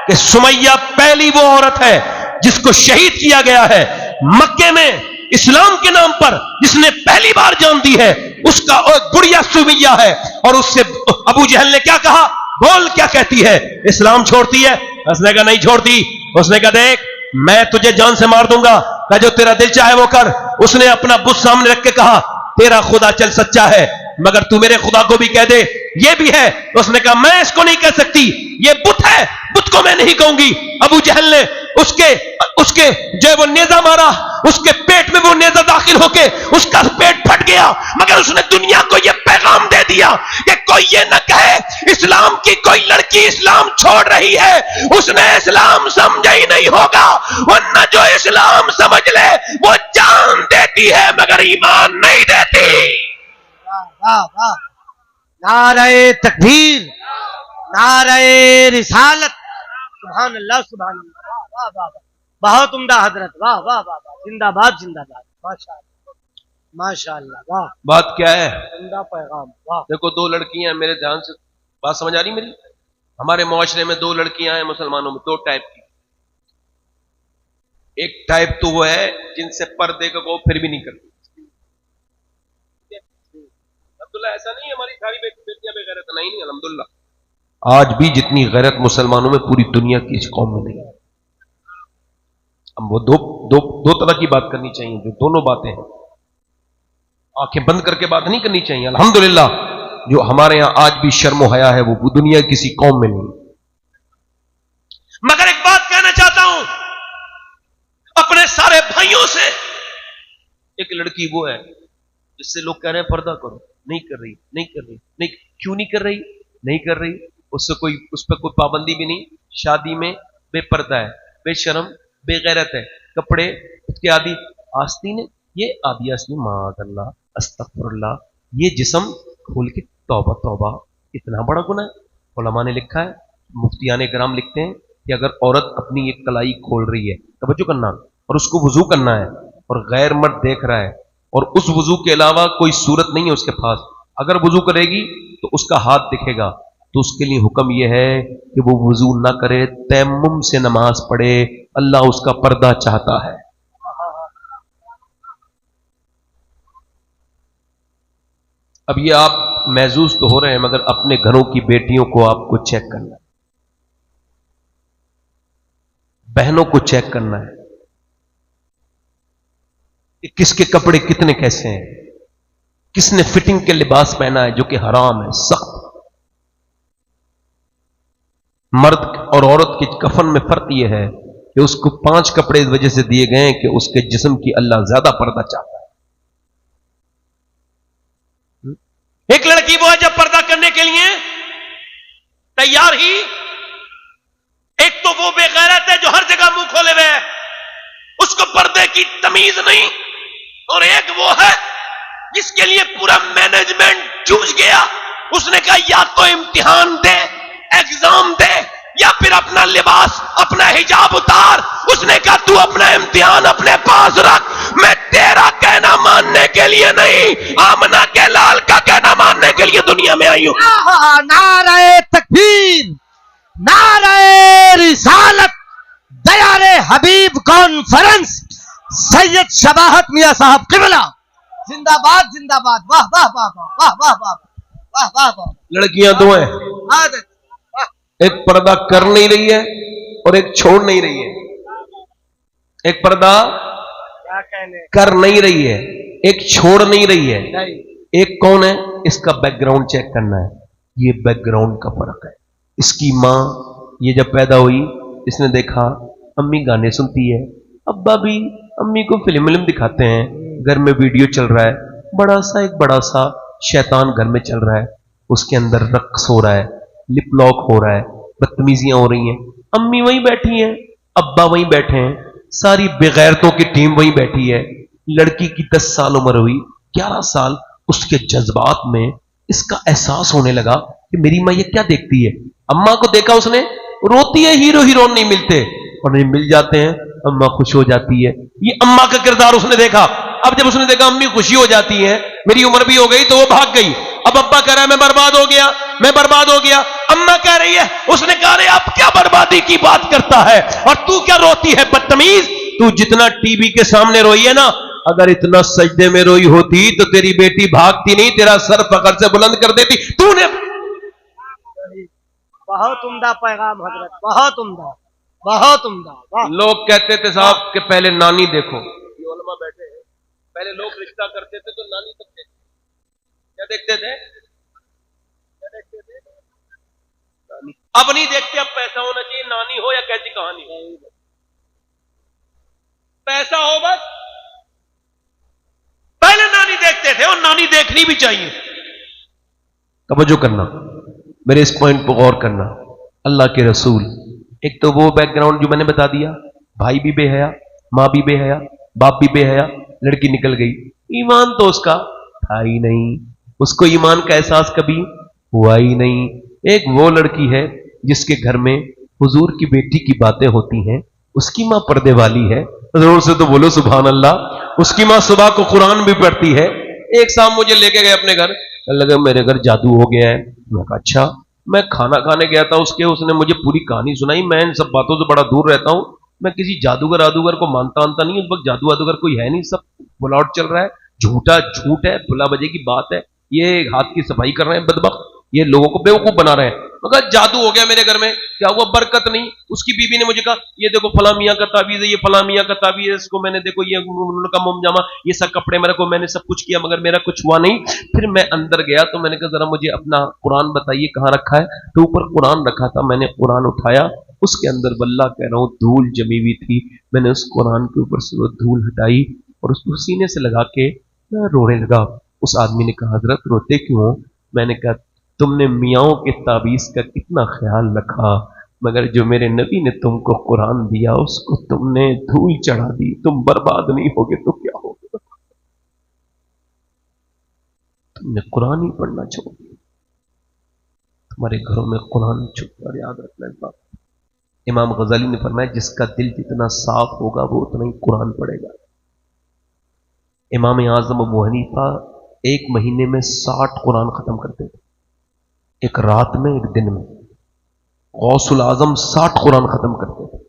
कि सुमैया पहली वो औरत है जिसको शहीद किया गया है मक्के में इस्लाम के नाम पर, जिसने पहली बार जान दी है, उसका गुड़िया सुमैया है। और उससे अबू जहल ने क्या कहा, बोल क्या कहती है, इस्लाम छोड़ती है? उसने कहा नहीं छोड़ती। उसने कहा देख मैं तुझे जान से मार दूंगा, कहा जो तेरा दिल चाहे वो कर। उसने अपना बुत सामने रख के कहा तेरा खुदा चल सच्चा है, मगर तू मेरे खुदा को भी कह दे ये भी है। उसने कहा मैं इसको नहीं कह सकती, ये बुत है, बुत को मैं नहीं कहूंगी। अबू जहल ने उसके जो वो नेजा मारा, उसके पेट में वो नेजा दाखिल होके उसका पेट फट गया, मगर उसने दुनिया को ये पैगाम दे दिया कि कोई ये न कहे इस्लाम की कोई लड़की इस्लाम छोड़ रही है, उसने इस्लाम समझा ही नहीं होगा, वरना जो इस्लाम समझ ले वो जान देती है मगर ईमान नहीं देती। वाह वाह, नारे तकबीर, नारे रिसालत, सुभान अल्लाह सुभान अल्लाह, वाह वाह वाह, बहुत उम्दा हजरत, वाह वाह वाह, जिंदाबाद जिंदाबाद, माशाअल्लाह माशाअल्लाह, वाह। बात क्या है, उम्दा पैगाम, वाह। देखो दो लड़कियां, मेरे ध्यान से बात समझ आ रही मेरी, हमारे मुआशरे में दो लड़कियां हैं मुसलमानों में, दो टाइप की। एक टाइप तो वो है जिनसे पर्दे का को फिर भी नहीं करती। अल्हम्दुलिल्लाह ऐसा नहीं है हमारी सारी बेटियां बेगैरत नहीं, अल्हम्दुलिल्लाह आज भी जितनी गैरत मुसलमानों में पूरी दुनिया की इस कौम में नहीं है। हम वो दो तरह की बात करनी चाहिए, जो दोनों बातें हैं, आंखें बंद करके बात नहीं करनी चाहिए। अल्हम्दुलिल्लाह जो हमारे यहां आज भी शर्म हया है वो दुनिया किसी कौम में नहीं। मगर एक बात कहना चाहता हूं अपने सारे भाइयों से, एक लड़की वो है जिससे लोग कह रहे हैं पर्दा करो, नहीं कर रही, नहीं कर रही, नहीं, क्यों नहीं कर रही, नहीं कर रही, उससे कोई, उस पर कोई पाबंदी भी नहीं, शादी में बेपर्दा है, बेशरम, बेगैरत है, कपड़े उसके आदि आस्तीन है, ये आदि आस्तीन, माअल्लाह अस्तगफिरुल्लाह, ये जिस्म खोल के तौबा तौबा, इतना बड़ा गुनाह है। उलमा ने लिखा है, मुफ्तियाने कराम लिखते हैं कि अगर औरत अपनी एक कलाई खोल रही है, तवज्जो करना, और उसको वुजू करना है और गैर मर्द देख रहा है और उस वुजू के अलावा कोई सूरत नहीं है उसके पास, अगर वुजू करेगी तो उसका हाथ दिखेगा, तो उसके लिए हुक्म यह है कि वो वुजू ना करे, तयम्मुम से नमाज पढ़े, अल्लाह उसका पर्दा चाहता है। अब ये आप महसूस तो हो रहे हैं, मगर अपने घरों की बेटियों को आपको चेक करना है, बहनों को चेक करना है कि किसके कपड़े कितने कैसे हैं, किसने फिटिंग के लिबास पहना है जो कि हराम है, सख्त। मर्द और औरत के कफन में फर्क यह है कि उसको 5 कपड़े इस वजह से दिए गए हैं कि उसके जिस्म की अल्लाह ज्यादा पर्दा चाहता है। एक लड़की वो है जब पर्दा करने के लिए तैयार ही, एक तो वो बेगैरत है जो हर जगह मुंह खोले हुए है, उसको पर्दे की तमीज नहीं, और एक वो है जिसके लिए पूरा मैनेजमेंट जूझ गया, उसने कहा या तो इम्तिहान दे, एग्जाम दे, या फिर अपना लिबास, अपना हिजाब उतार। उसने कहा तू अपना इम्तिहान अपने पास रख, मैं तेरा कहना मानने के लिए नहीं, आमना के लाल का कहना मानने के लिए दुनिया में आई हूं। नारे तकबीर, नारे रिसालत, दयारे हबीब कॉन्फ्रेंस, सैयद शबाहत मियां साहब किबला, जिंदाबाद जिंदाबाद। वाह वाह वाह वाह वाह वाह वाह वाह वाह वाह। लड़कियां दो हैं, एक पर्दा कर नहीं रही है और एक छोड़ नहीं रही है। एक पर्दा क्या कहने, कर नहीं रही है, एक छोड़ नहीं रही है। नहीं एक कौन है, इसका बैकग्राउंड चेक करना है। ये बैकग्राउंड का फर्क है। इसकी माँ ये जब पैदा हुई, इसने देखा अम्मी गाने सुनती है, अब्बा भी अम्मी को फिल्म दिखाते हैं, घर में वीडियो चल रहा है, एक बड़ा सा शैतान घर में चल रहा है, उसके अंदर रक्स हो रहा है, लिप लॉक हो रहा है, बदतमीजियां हो रही हैं। अम्मी वहीं बैठी हैं, अब्बा वहीं बैठे हैं, सारी बेगैरतों की टीम वहीं बैठी है। लड़की की 10 साल उम्र हुई, 11 साल उसके जज्बात में इसका एहसास होने लगा कि मेरी माँ ये क्या देखती है। अम्मा को देखा उसने, रोती है, हीरो हीरोइन नहीं मिलते, और नहीं मिल जाते हैं, अम्मा खुश हो जाती है। ये अम्मा का किरदार उसने देखा। अब जब उसने देखा अम्मी खुशी हो जाती है, मेरी उम्र भी हो गई, तो वो भाग गई। अब अब्बा कह रहा है मैं बर्बाद हो गया, मैं बर्बाद हो गया। अम्मा कह रही है, उसने कहा रे अब क्या बर्बादी की बात करता है और तू क्या रोती है बदतमीज। तू जितना टीवी के सामने रोई है ना, अगर इतना सजदे में रोई होती तो तेरी बेटी भागती नहीं, तेरा सर पकड़ से बुलंद कर देती। तूने बहुत उम्दा पैगाम हजरत, बहुत उम्दा, बहुत उम्दा। लोग कहते थे साहब कि पहले नानी देखो, ये उलमा बैठे हैं, पहले लोग रिश्ता करते थे तो नानी तक देखते, क्या देखते थे, क्या देखते थे, नानी। अब नहीं देखते, अब पैसा होना चाहिए, नानी हो या कैसी कहानी हो, पैसा हो बस। पहले नानी देखते थे और नानी देखनी भी चाहिए। तवज्जो करना, मेरे इस पॉइंट पर गौर करना। अल्लाह के रसूल, एक तो वो बैकग्राउंड जो मैंने बता दिया, भाई भी बेहया, माँ भी बेहया, बाप भी बेहया, लड़की निकल गई, ईमान तो उसका था ही नहीं, उसको ईमान का एहसास कभी हुआ ही नहीं। एक वो लड़की है जिसके घर में हुजूर की बेटी की बातें होती हैं, उसकी माँ पर्दे वाली है, जोर से तो बोलो सुभान अल्लाह। उसकी माँ सुबह को कुरान भी पढ़ती है। एक शाम मुझे लेके गए अपने घर, लगा मेरे घर जादू हो गया है। मैं कहा अच्छा। मैं खाना खाने गया था उसने मुझे पूरी कहानी सुनाई। मैं इन सब बातों से बड़ा दूर रहता हूं, मैं किसी जादूगर आदूगर को मानता नहीं। उस वक्त जादू आदूगर कोई है नहीं, सब बुलावट चल रहा है, झूठा झूठ है, भुला बजे की बात है, ये हाथ की सफाई कर रहे हैं बदबख्त, ये लोगों को बेवकूफ बना रहे हैं। मगर जादू हो गया मेरे घर में, क्या हुआ, बरकत नहीं। उसकी बीवी ने मुझे कहा ये देखो फला मियां का ताबीज है, ये फला मियां का ताबीज है, इसको मैंने देखो ये उनका मोमजामा, ये सब कपड़े मेरे को, मैंने सब कुछ किया मगर मेरा कुछ हुआ नहीं। फिर मैं अंदर गया तो मैंने कहा जरा मुझे अपना कुरान बताइए कहाँ रखा है। तो ऊपर कुरान रखा था, मैंने कुरान उठाया, उसके अंदर वल्लाह कह रहा हूँ धूल जमी हुई थी। मैंने उस कुरान के ऊपर से वो धूल हटाई और उसको सीने से लगा के मैं रोने लगा। उस आदमी ने कहा हजरत रोते क्यों हो? मैंने कहा तुमने मियाओं के ताबीज का कितना ख्याल रखा, मगर जो मेरे नबी ने तुमको कुरान दिया उसको तुमने धूल चढ़ा दी। तुम बर्बाद नहीं होगे तो क्या होगा? तुमने कुरान ही पढ़ना छोड़ दिया। तुम्हारे घरों में कुरान छुप कर याद रखना इस बात। इमाम गजाली ने फरमाया जिसका दिल जितना साफ होगा वो उतना ही कुरान पढ़ेगा। इमाम आजम अबू हनीफा एक महीने में 60 कुरान खत्म करते थे, एक रात में, एक दिन में। गौसुल आजम 60 कुरान खत्म करते थे।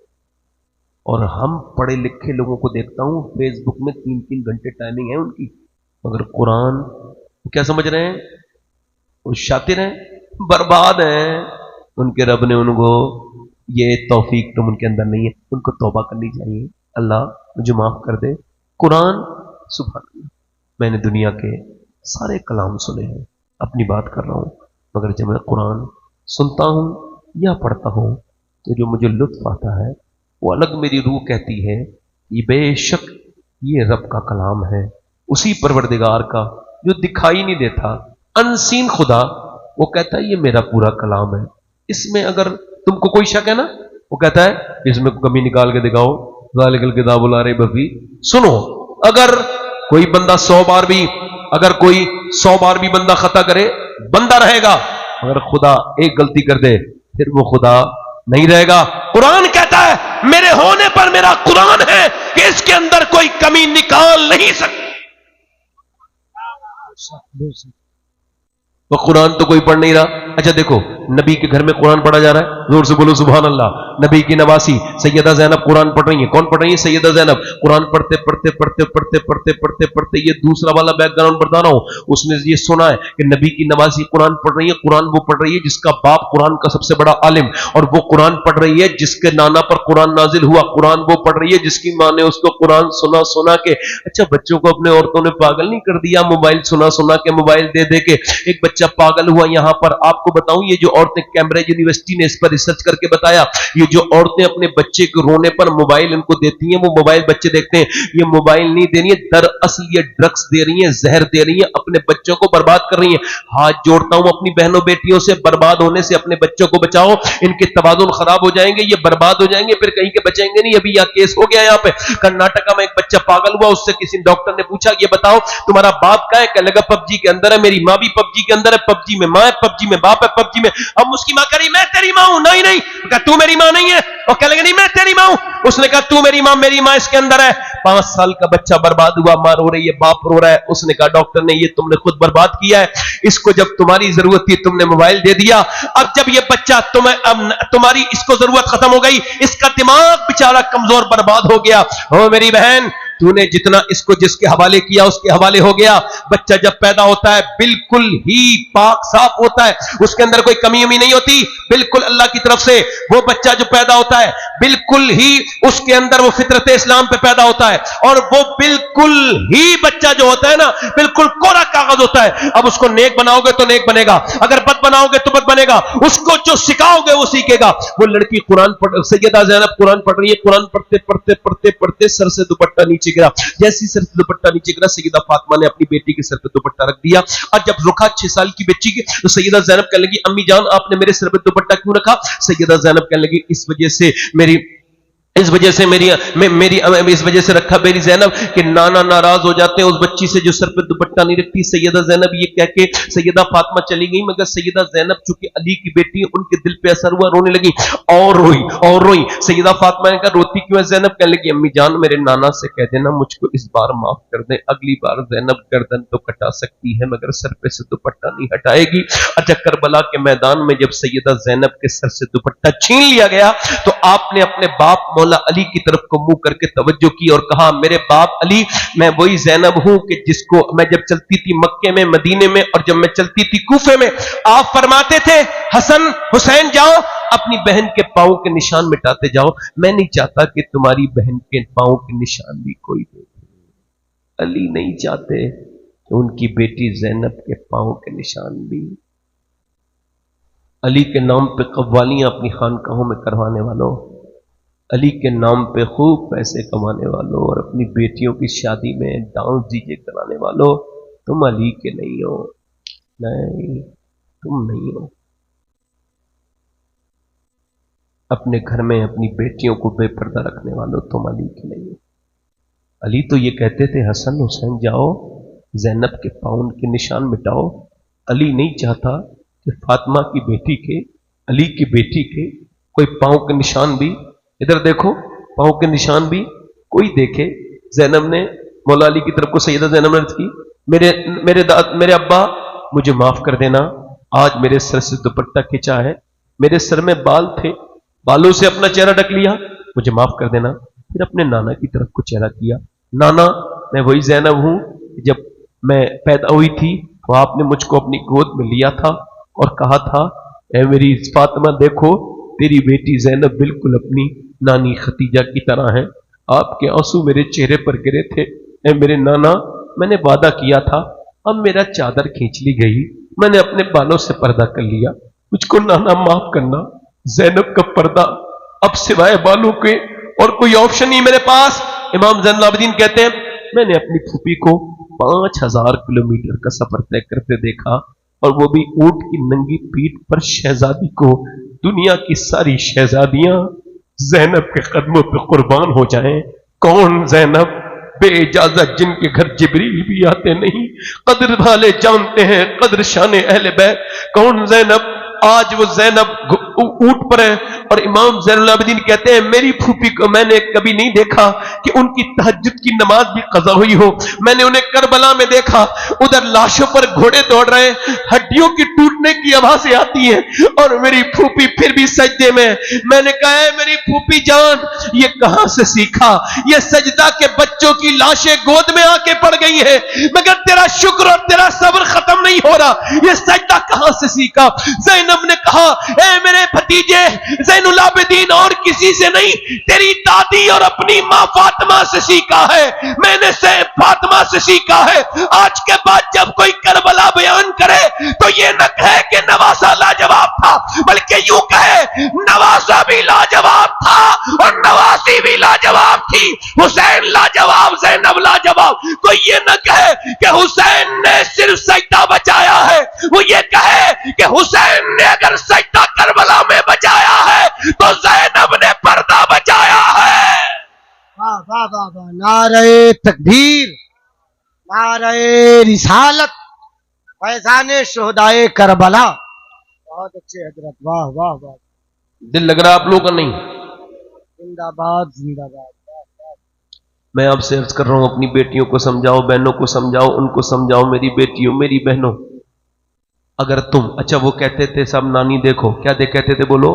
और हम पढ़े लिखे लोगों को देखता हूं फेसबुक में 3-3 घंटे टाइमिंग है उनकी, मगर कुरान क्या समझ रहे हैं? वो शातिर हैं, बर्बाद हैं। उनके रब ने उनको ये तौफीक तुम उनके अंदर नहीं है, उनको तौबा करनी चाहिए। अल्लाह मुझे माफ कर दे। कुरान सुभान अल्लाह, मैंने दुनिया के सारे कलाम सुने हैं, अपनी बात कर रहा हूं, मगर जब मैं कुरान सुनता हूं या पढ़ता हूं तो जो मुझे लुत्फ आता है वो अलग मेरी रूह कहती है ये बेशक ये रब का कलाम है, उसी परवरदिगार का जो दिखाई नहीं देता, अनसीन खुदा। वो कहता है ये मेरा पूरा कलाम है, इसमें अगर तुमको कोई शक है ना, वो कहता है इसमें कमी निकाल के दिखाओ, ज़ालिकल किताबु ला रैब फीह। सुनो, अगर कोई बंदा 100 बार भी, अगर कोई 100 बार भी बंदा खता करे, बंदा रहेगा। अगर खुदा एक गलती कर दे फिर वो खुदा نہیں رہے گا. قرآن کہتا ہے میرے ہونے پر میرا قرآن ہے کہ اس کے اندر کوئی کمی نکال نہیں سکتی. تو قرآن تو کوئی پڑھ نہیں رہا. اچھا دیکھو نبی کے گھر میں قرآن پڑھا جا رہا ہے, زور سے بولو سبحان اللہ. نبی کی نواسی سیدہ زینب قرآن پڑھ رہی ہیں. کون پڑھ رہی ہیں؟ سیدہ زینب. قرآن پڑھتے پڑھتے پڑھتے پڑھتے پڑھتے پڑھتے پڑھتے یہ دوسرا والا بیک گراؤنڈ بتا رہا ہوں, اس نے یہ سنا ہے کہ نبی کی نواسی قرآن پڑھ رہی ہے. قرآن وہ پڑھ رہی ہے جس کا باپ قرآن کا سب سے بڑا عالم, اور وہ قرآن پڑھ رہی ہے جس کے نانا پر قرآن نازل ہوا. قرآن وہ پڑھ رہی ہے جس کی ماں نے اس کو قرآن سنا کے. اچھا بچوں کو اپنے عورتوں نے پاگل نہیں کر دیا موبائل سنا کے, موبائل دے دے کے. ایک بچہ پاگل ہوا یہاں پر. آپ کو بتاؤں یہ جو عورتیں, کیمبرج یونیورسٹی نے اس پر ریسرچ کر کے بتایا, یہ جو عورتیں اپنے بچے کے رونے پر موبائل ان کو دیتی ہیں, وہ موبائل بچے دیکھتے ہیں, یہ موبائل نہیں دے رہی ہیں, دراصل یہ ڈرگس دے رہی ہیں, زہر دے رہی ہیں, اپنے بچوں کو برباد کر رہی ہیں. ہاتھ جوڑتا ہوں اپنی بہنوں بیٹیوں سے, برباد ہونے سے اپنے بچوں کو بچاؤ. ان کے توازن خراب ہو جائیں گے, یہ برباد ہو جائیں گے, پھر کہیں کے بچیں گے نہیں. ابھی یہ کیس ہو گیا یہاں پہ کرناٹکا میں, ایک بچہ پاگل ہوا, اس سے کسی ڈاکٹر نے پوچھا یہ بتاؤ تمہارا باپ کہاں ہے؟ کہنے لگا پب جی کے اندر ہے. میری ماں بھی پب جی کے اندر ہے, پب جی میں ماں ہے, پب جی میں باپ ہے, پب جی میں. اب اس کی ماں کہہ رہی میں تیری ماں ہوں. نہیں کہا تو میری ماں نہیں ہے. اور کہنے لگا نہیں میں تیری ماں ہوں. اس نے کہا تو میری ماں اس کے اندر ہے. 5 سال کا بچہ برباد ہوا, ماں رو رہی ہے, باپ رو رہا ہے. اس نے کہا ڈاکٹر نے یہ تم نے خود برباد کیا ہے, اس کو جب تمہاری ضرورت تھی تم نے موبائل دے دیا. اب جب یہ بچہ تمہاری اس کو ضرورت ختم ہو گئی, اس کا دماغ بیچارہ کمزور برباد ہو گیا. او میری بہن تو نے جتنا اس کو جس کے حوالے کیا اس کے حوالے ہو گیا. بچہ جب پیدا ہوتا ہے بالکل ہی پاک صاف ہوتا ہے, اس کے اندر کوئی کمی نہیں ہوتی, بالکل اللہ کی طرف سے. وہ بچہ جو پیدا ہوتا ہے بالکل ہی اس کے اندر وہ فطرت اسلام پہ پیدا ہوتا ہے, اور وہ بالکل ہی بچہ جو ہوتا ہے نا بالکل کوڑا کاغذ ہوتا ہے. اب اس کو نیک بناؤ گے تو نیک بنے گا, اگر بد بناؤ گے تو بد بنے گا. اس کو جو سکھاؤ گے وہ سیکھے گا. وہ لڑکی سیدہ زینب قرآن پڑھ رہی ہے, قرآن پڑھتے پڑھتے پڑھتے پڑھتے سر سے دوپٹہ نیچے گرا. جیسی سر سے دوپٹہ نیچے گرا, سیدہ فاطمہ نے اپنی بیٹی کے سر پہ دوپٹہ رکھ دیا. اور جب رکھا 6 سال کی بچی کی, تو سیدہ زینب کہنے لگی امی جان آپ نے میرے سر پہ دوپٹہ کیوں رکھا؟ سیدہ زینب کہنے لگی اس وجہ سے رکھا میری زینب کہ نانا ناراض ہو جاتے ہیں اس بچی سے جو سر پہ دوپٹہ نہیں رکھتی. سیدہ زینب یہ کہہ کے سیدہ فاطمہ چلی گئی, مگر سیدہ زینب چونکہ علی کی بیٹی ان کے دل پہ اثر ہوا, رونے لگی اور روئی. سیدہ فاطمہ نے کہا روتی کیوں ہے زینب؟ کہنے لگی امی جان میرے نانا سے کہہ دینا مجھ کو اس بار معاف کر دیں, اگلی بار زینب گردن تو کٹا سکتی ہے مگر سر پہ سے دوپٹہ نہیں ہٹائے گی. اچھا کربلا کے میدان میں جب سیدہ زینب کے سر سے دوپٹہ چھین لیا گیا تو آپ نے اپنے باپ مولا علی کی طرف کو منہ کر کے توجہ کی اور کہا میرے باپ علی میں وہی زینب ہوں کہ جس کو میں جب چلتی تھی مکے میں, مدینے میں, اور جب میں چلتی تھی کوفے میں, آپ فرماتے تھے حسن حسین جاؤ اپنی بہن کے پاؤں کے نشان مٹاتے جاؤ. میں نہیں چاہتا کہ تمہاری بہن کے پاؤں کے نشان بھی کوئی دیکھے. علی نہیں چاہتے کہ ان کی بیٹی زینب کے پاؤں کے نشان بھی. علی کے نام پہ قوالیاں اپنی خانقاہوں میں کروانے والوں, علی کے نام پہ خوب پیسے کمانے والوں, اور اپنی بیٹیوں کی شادی میں ڈانس ڈی جے کرانے والوں, تم علی کے نہیں ہو. نہیں تم نہیں ہو. اپنے گھر میں اپنی بیٹیوں کو بے پردہ رکھنے والوں تم علی کے نہیں ہو. علی تو یہ کہتے تھے حسن حسین جاؤ زینب کے پاؤں کے نشان مٹاؤ. علی نہیں چاہتا کہ فاطمہ کی بیٹی کے, علی کی بیٹی کے کوئی پاؤں کے نشان بھی, ادھر دیکھو پاؤں کے نشان بھی کوئی دیکھے. زینب نے مولا علی کی طرف کو سیدہ زینب نے عرض کی میرے ابا مجھے معاف کر دینا, آج میرے سر سے دوپٹہ کھینچا ہے, میرے سر میں بال تھے, بالوں سے اپنا چہرہ ڈھک لیا, مجھے معاف کر دینا. پھر اپنے نانا کی طرف کو چہرہ کیا, نانا میں وہی زینب ہوں جب میں پیدا ہوئی تھی تو آپ نے مجھ کو اپنی گود میں لیا تھا اور کہا تھا اے میری فاطمہ دیکھو تیری بیٹی زینب بالکل اپنی نانی ختیجہ کی طرح ہے. آپ کے آنسو میرے چہرے پر گرے تھے. اے میرے نانا میں نے وعدہ کیا تھا, اب میرا چادر کھینچ لی گئی, میں نے اپنے بالوں سے پردہ کر لیا, مجھ کو نانا معاف کرنا. زینب کا پردہ اب سوائے بالوں کے اور کوئی آپشن نہیں میرے پاس. امام زین العابدین کہتے ہیں میں نے اپنی پھوپھی کو 5000 کلومیٹر کا سفر طے کرتے دیکھا, اور وہ بھی اونٹ کی ننگی پیٹھ پر شہزادی کو. دنیا کی ساری شہزادیاں زینب کے قدموں پہ قربان ہو جائیں. کون زینب بے اجازت جن کے گھر جبریل بھی آتے نہیں, قدر والے جانتے ہیں قدر شان اہل بیت. کون زینب؟ آج وہ زینب ऊंट पर है। और इमाम ज़ैनुल आबिदीन कहते हैं मेरी फूफी को मैंने कभी नहीं देखा कि उनकी तहज्जुद की नमाज भी कज़ा हुई हो। मैंने उन्हें करबला में देखा, उधर लाशों पर घोड़े दौड़ रहे, हड्डियों की टूटने की आवाजें आती हैं और मेरी फूफी फिर भी सजदे में। मैंने कहा है मेरी फूफी जान, ये कहां से सीखा? ये सजदा के बच्चों की लाशें गोद में आके पड़ गई हैं, मगर तेरा शुक्र और तेरा सब्र खत्म नहीं हो रहा, ये सजदा कहां से सीखा? ज़ैनब ने कहा ए मेरे भतीजे ज़ैनुल आबिदीन, और किसी से नहीं, तेरी दादी और अपनी मां फातिमा से सीखा है, मैंने से फातिमा से सीखा है। आज के बाद जब कोई करबला बयान करे तो ये न कहे कि नवासा लाजवाब था, बल्कि यूं कहे नवासा भी लाजवाब था और नवासी भी लाजवाब थी, हुसैन लाजवाब, ज़ैनब लाजवाब। कोई ये न कहे कि हुसैन ने सिर्फ सजदा बचाया है, वो ये कहे कि हुसैन ने अगर सजदा करबला में बचाया है तो ज़ैनब ने पर्दा बचाया है। वाह वाह वाह वाह, नारे तकबीर, नारे रिसालत, फैज़ाने शुहदाए करबला। बहुत अच्छे हजरत, वाह वाह वाह, दिल लग रहा आप लोगों का नहीं? जिंदाबाद जिंदाबाद। मैं आपसे अर्ज कर रहा हूं, अपनी बेटियों को समझाओ, बहनों को समझाओ, उनको समझाओ, मेरी बेटियों मेरी बहनों, अगर तुम, अच्छा वो कहते थे सब नानी देखो, क्या कहते थे बोलो?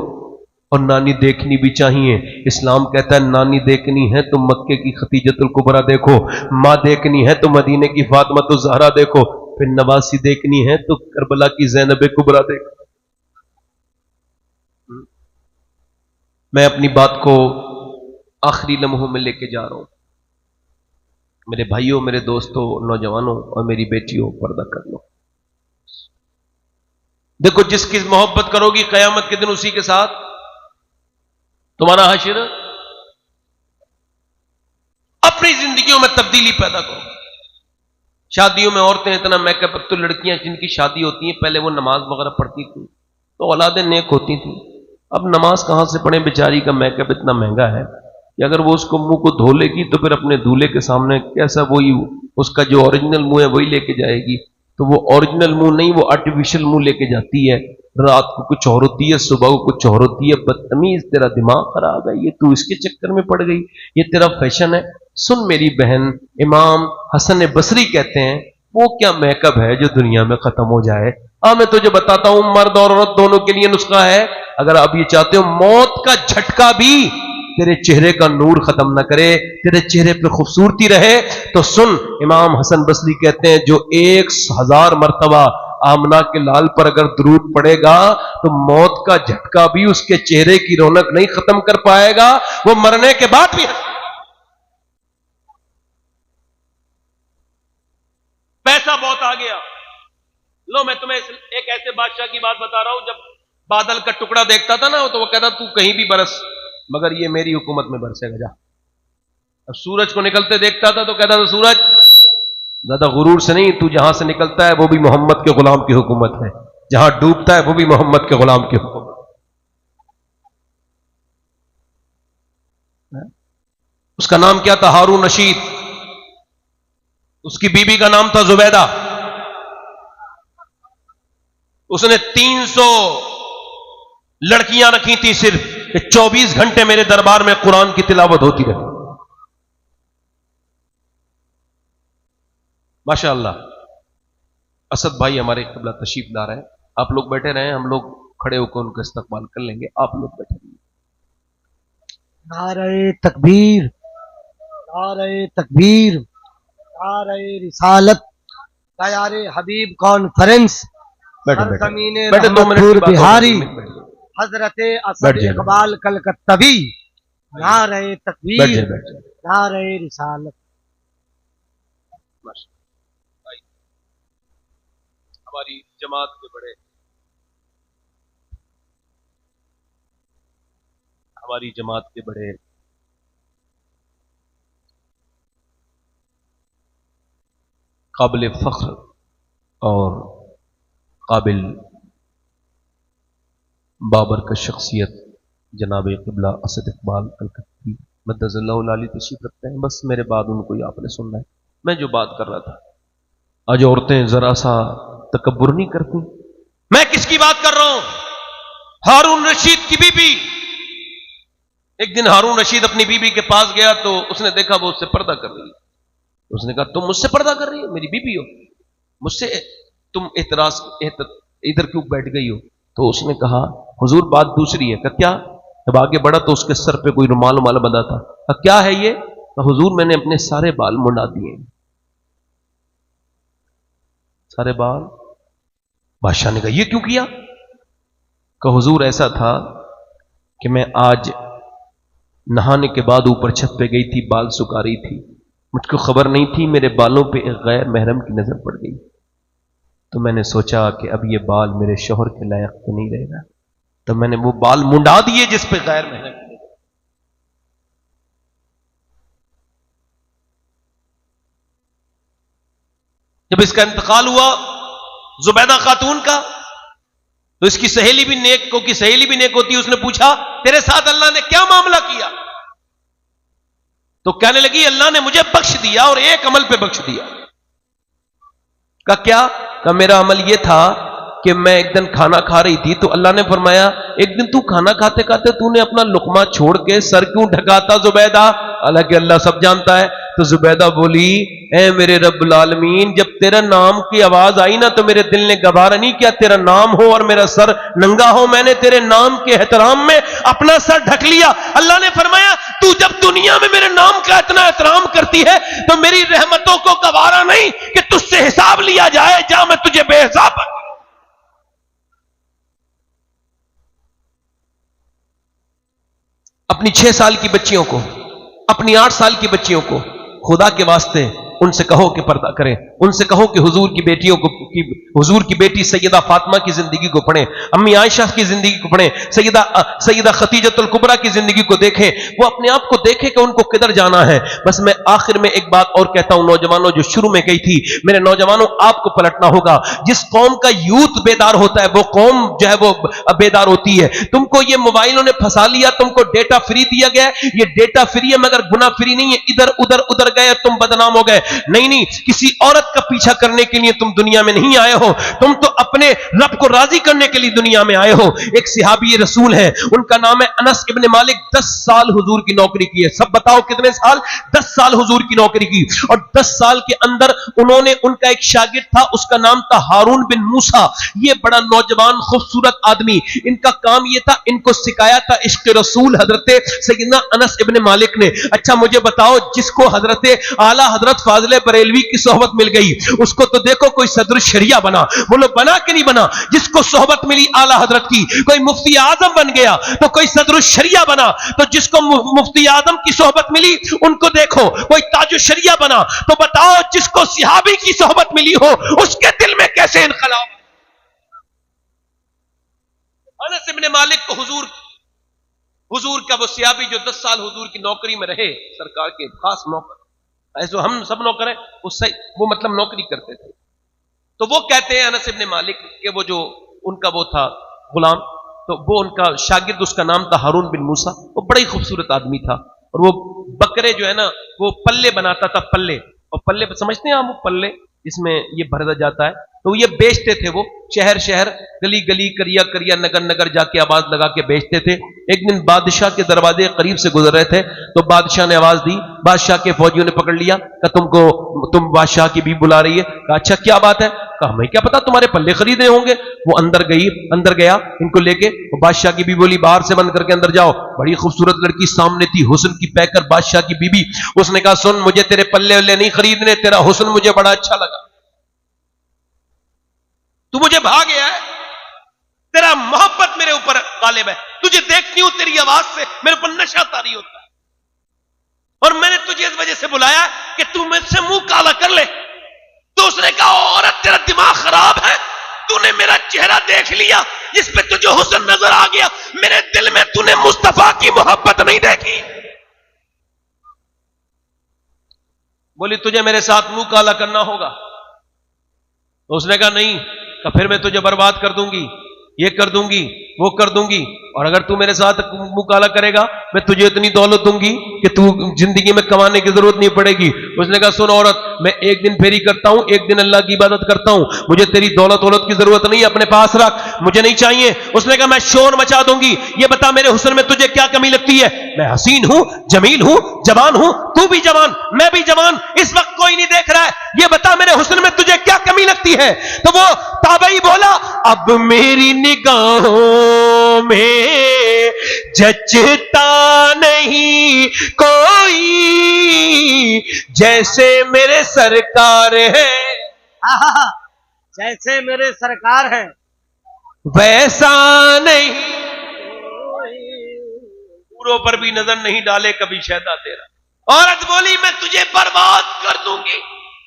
और नानी देखनी भी चाहिए। इस्लाम कहता है नानी देखनी है तो मक्के की खतीजतुल कुबरा देखो, माँ देखनी है तो मदीने की फातिमा ज़हरा देखो, फिर नवासी देखनी है तो करबला की ज़ैनब कुबरा देखो। मैं अपनी बात को आखिरी लम्हों में लेके जा रहा हूं। मेरे भाइयों, मेरे दोस्तों, नौजवानों और मेरी बेटियों, पर्दा कर लो। देखो जिसकी मोहब्बत करोगी कयामत के दिन उसी के साथ तुम्हारा हश्र। अपनी जिंदगियों में तब्दीली पैदा करो। शादियों में औरतें इतना मेकअप, अब तो लड़कियां जिनकी शादी होती हैं पहले वो नमाज वगैरह पढ़ती थी तो औलादें नेक होती थी, अब नमाज कहां से पढ़े? बेचारी का मेकअप इतना महंगा है कि अगर वो उसको मुंह को धो लेगी तो फिर अपने दूल्हे के सामने कैसा वही उसका जो ओरिजिनल मुंह है वही लेके जाएगी, तो वो ओरिजिनल मुंह नहीं, वो आर्टिफिशियल मुंह लेके जाती है। रात को कुछ और होती है, सुबह को कुछ और होती है। बदतमीज, तेरा दिमाग खराब है, ये तू इसके चक्कर में पड़ गई, ये तेरा फैशन है। सुन मेरी बहन, इमाम हसन बसरी कहते हैं वो क्या मेकअप है जो दुनिया में खत्म हो जाए? मैं तुझे बताता हूं, मर्द और औरत दोनों के लिए नुस्खा है। अगर आप ये चाहते हो मौत का झटका भी तेरे चेहरे का नूर खत्म न करे, तेरे चेहरे पे खूबसूरती रहे, तो सुन, इमाम हसन बसरी कहते हैं जो 1000 मर्तबा आमना के लाल पर अगर दुरूद पड़ेगा तो मौत का झटका भी उसके चेहरे की रौनक नहीं खत्म कर पाएगा, वो मरने के बाद भी। पैसा बहुत आ गया। लो मैं तुम्हें एक ऐसे बादशाह की बात बता रहा हूं, जब बादल का टुकड़ा देखता था ना तो वो कहता तू कहीं भी बरस, मगर ये मेरी हुकूमत में बरसेगा जा। अब सूरज को निकलते देखता था तो कहता था सूरज ज्यादा गुरूर से नहीं, तू जहां से निकलता है वो भी मोहम्मद के गुलाम की हुकूमत है, जहां डूबता है वो भी मोहम्मद के गुलाम की हुकूमत है। उसका नाम क्या था? हारून रशीद। उसकी बीबी का नाम था जुबैदा। उसने 300 लड़कियां रखी थी सिर्फ, कि 24 घंटे मेरे दरबार में कुरान की तिलावत होती रही। माशाअल्लाह। असद भाई हमारे क़िबला तशरीफ ला रहे हैं, आप लोग बैठे रहे, हम लोग खड़े होकर उनका इस्तकबाल कर लेंगे, आप लोग बैठे रहिए। नारे तकबीर, नारे तकबीर, नारे रिसालत, तैयारे हबीब कॉन्फ्रेंस, ज़मीने रहमतपुर बिहारी, हजरत असद इकबाल कलकत्तवी। नारे तकबीर, नारे रिसालत। हमारी जमात के बड़े, हमारी जमात के बड़े काबिल फख्र और काबिल बाबर का शख्सियत जनाब क़िबला असद इकबाल कलकत्ती मद्दज़ल्लाहु आली तशरीफ रखते हैं। बस मेरे बाद उनको ही आपने सुनना है। मैं जो बात कर रहा था, आज औरतें जरा सा तकब्बुर नहीं करती। मैं किसकी बात कर रहा हूं? हारून रशीद की बीबी, एक दिन हारून रशीद अपनी बीबी के पास गया तो उसने देखा वो उससे पर्दा कर रही है। उसने कहा तुम मुझसे पर्दा कर रही हो, मेरी बीबी हो, मुझसे तुम एतराज इधर क्यों बैठ गई हो? तो उसने कहा हुजूर बात दूसरी है। कहा क्या? जब आगे बढ़ा तो उसके सर पे कोई रुमाल बंधा था। कहा क्या है ये? कहा हुजूर मैंने अपने सारे बाल मुंडा दिए, सारे बाल। बादशाह ने कहा ये क्यों किया? कहा हुजूर ऐसा था कि मैं आज नहाने के बाद ऊपर छत पे गई थी, बाल सुखा रही थी, मुझको खबर नहीं थी मेरे बालों पे एक गैर महरम की नजर पड़ गई, तो मैंने सोचा कि अब ये बाल मेरे शौहर के लायक तो नहीं रहेगा, तो मैंने वो बाल मुंडा दिए जिस पे गैर महरम की नजर। जब इसका इंतकाल हुआ जुबैदा खातून का, तो इसकी सहेली भी नेक को की सहेली भी नेक होती है, उसने पूछा तेरे साथ अल्लाह ने क्या मामला किया? तो कहने लगी अल्लाह ने मुझे बख्श दिया और एक अमल पे बख्श दिया। का क्या? का मेरा अमल यह था कि मैं एक दिन खाना खा रही थी तो अल्लाह ने फरमाया एक दिन तू खाना खाते खाते तूने अपना लुकमा छोड़ के सर क्यों ढकाता जुबैदा? हालांकि अल्लाह सब जानता है। तो जुबैदा बोली ए मेरे रब्बुल आलमीन, जब तेरा नाम की आवाज आई ना तो मेरे दिल ने गवारा नहीं किया तेरा नाम हो और मेरा सर नंगा हो, मैंने तेरे नाम के एहतराम में अपना सर ढक लिया। अल्लाह ने फरमाया तू जब दुनिया में मेरे नाम का इतना एहतराम करती है तो मेरी रहमतों को गवारा नहीं कि तुझसे हिसाब लिया जाए, जा मैं तुझे बेहिसाब। अपनी 6 साल की बच्चियों को, अपनी 8 साल की बच्चियों को खुदा के वास्ते उनसे कहो कि पर्दा करें, उनसे कहो कि हुजूर की बेटियों को हुजूर की बेटी सैयदा फातिमा की जिंदगी को पढ़ें, अम्मी आयशा की जिंदगी को पढ़ें, सैयदा खतीजतुल कुबरा की जिंदगी को देखें, वो अपने आप को देखें कि उनको किधर जाना है। बस मैं आखिर में एक बात और कहता हूं नौजवानों, जो शुरू में कही थी, मेरे नौजवानों आपको पलटना होगा। जिस कौम का यूथ बेदार होता है वो कौम जो है वो बेदार होती है। तुमको ये मोबाइलों ने फंसा लिया, तुमको डेटा फ्री दिया गया, ये डेटा फ्री है मगर गुना फ्री नहीं है, इधर उधर उधर गए तुम बदनाम हो गए। नहीं, किसी औरत का पीछा करने के लिए तुम दुनिया में नहीं आए हो, तुम तो अपने रब को राजी करने के लिए दुनिया में आए हो। एक सहाबी रसूल है, उनका नाम है अनस इब्न मालिक, 10 साल हुजूर की नौकरी की है। सब बताओ कितने साल? 10 साल हुजूर की नौकरी की। और 10 साल के अंदर उन्होंने, उनका एक शागिर्द था, उसका नाम था हारून बिन मूसा। ये बड़ा नौजवान खूबसूरत आदमी, इनका काम ये था, इनको सिखाया था इश्क रसूल हजरत सैयदना अनस इब्न मालिक ने। अच्छा मुझे बताओ, जिसको हजरत आला हजरत फाजिल बरेलवी की सोहबत मिल गई उसको तो देखो कोई सदर शरिया बना, बोलो बना कि नहीं बना? जिसको सोहबत मिली आला हजरत की, कोई मुफ्ती आजम बन गया तो कोई सदर शरिया बना। तो जिसको मुफ्ती आजम की सोहबत मिली उनको देखो कोई ताजु शरिया बना। तो बताओ जिसको सिहाबी की सोहबत मिली हो उसके दिल में कैसे इनकलाब। अनस इब्न मालिक को हुजूर का वो सिहाबी जो 10 साल हुजूर की नौकरी में रहे, सरकार के खास नौकर, ऐसे हम सब नौकर हैं, वो मतलब नौकरी करते थे। तो वो कहते हैं अनस इब्न मालिक के वो जो उनका वो था गुलाम, तो वो उनका शागिर्द, उसका नाम था हारून बिन मूसा। वो बड़ा ही खूबसूरत आदमी था और वो बकरे जो है ना वो पल्ले बनाता था, पल्ले। और पल्ले समझते हैं आप, वो पल्ले जिसमें ये भरा जाता है, तो ये बेचते थे। वो शहर शहर, गली गली, करिया करिया, नगर नगर जाके आवाज लगा के बेचते थे। एक दिन बादशाह के दरवाजे करीब से गुजर रहे थे तो बादशाह ने आवाज दी, बादशाह के फौजियों ने पकड़ लिया, कहा तुम बादशाह की भी बुला रही है? कहा अच्छा क्या बात है? कहा हमें क्या पता, तुम्हारे पल्ले खरीदे होंगे। वो अंदर गया इनको लेके, बादशाह की भी बोली बाहर से बंद करके अंदर जाओ। बड़ी खूबसूरत लड़की सामने थी, हुस्न की पैकर, बादशाह की बीबी। उसने कहा सुन, मुझे तेरे पल्ले वल्ले नहीं खरीदने, तेरा हुस्न मुझे बड़ा अच्छा लगा, तू मुझे भाग गया है, तेरा मोहब्बत मेरे ऊपर गालिब है, तुझे देखती हूं तेरी आवाज से मेरे ऊपर नशा तारी होता है, और मैंने तुझे इस वजह से बुलाया कि तू मुझसे मुंह काला कर ले। तो उसने कहा औरत तेरा दिमाग खराब है, तूने मेरा चेहरा देख लिया जिस पे तुझे हुस्न नजर आ गया, मेरे दिल में तूने मुस्तफा की मोहब्बत नहीं देखी। बोली तुझे मेरे साथ मुंह काला करना होगा। तो उसने कहा नहीं, तो फिर मैं तुझे बर्बाद कर दूंगी। یہ کر دوں گی وہ کر دوں گی, اور اگر تو میرے ساتھ منہ کالا کرے گا میں تجھے اتنی دولت دوں گی کہ تو زندگی میں کمانے کی ضرورت نہیں پڑے گی. اس نے کہا سن عورت, میں ایک دن پھیری کرتا ہوں, ایک دن اللہ کی عبادت کرتا ہوں, مجھے تیری دولت کی ضرورت نہیں, اپنے پاس رکھ, مجھے نہیں چاہیے. اس نے کہا میں شور مچا دوں گی, یہ بتا میرے حسن میں تجھے کیا کمی لگتی ہے؟ میں حسین ہوں, جمیل ہوں, جوان ہوں, تو بھی جوان, میں بھی جوان, اس وقت کوئی نہیں دیکھ رہا ہے, یہ بتا میرے حسن میں تجھے کیا کمی لگتی ہے؟ تو وہ تابعی بولا اب میری نگاہوں میں جچتا نہیں کوئی جیسے میرے سرکار ہے, جیسے میرے سرکار ہیں ویسا نہیں, پوروں پر بھی نظر نہیں ڈالے کبھی شیدا تیرا. عورت بولی میں تجھے برباد کر دوں گی,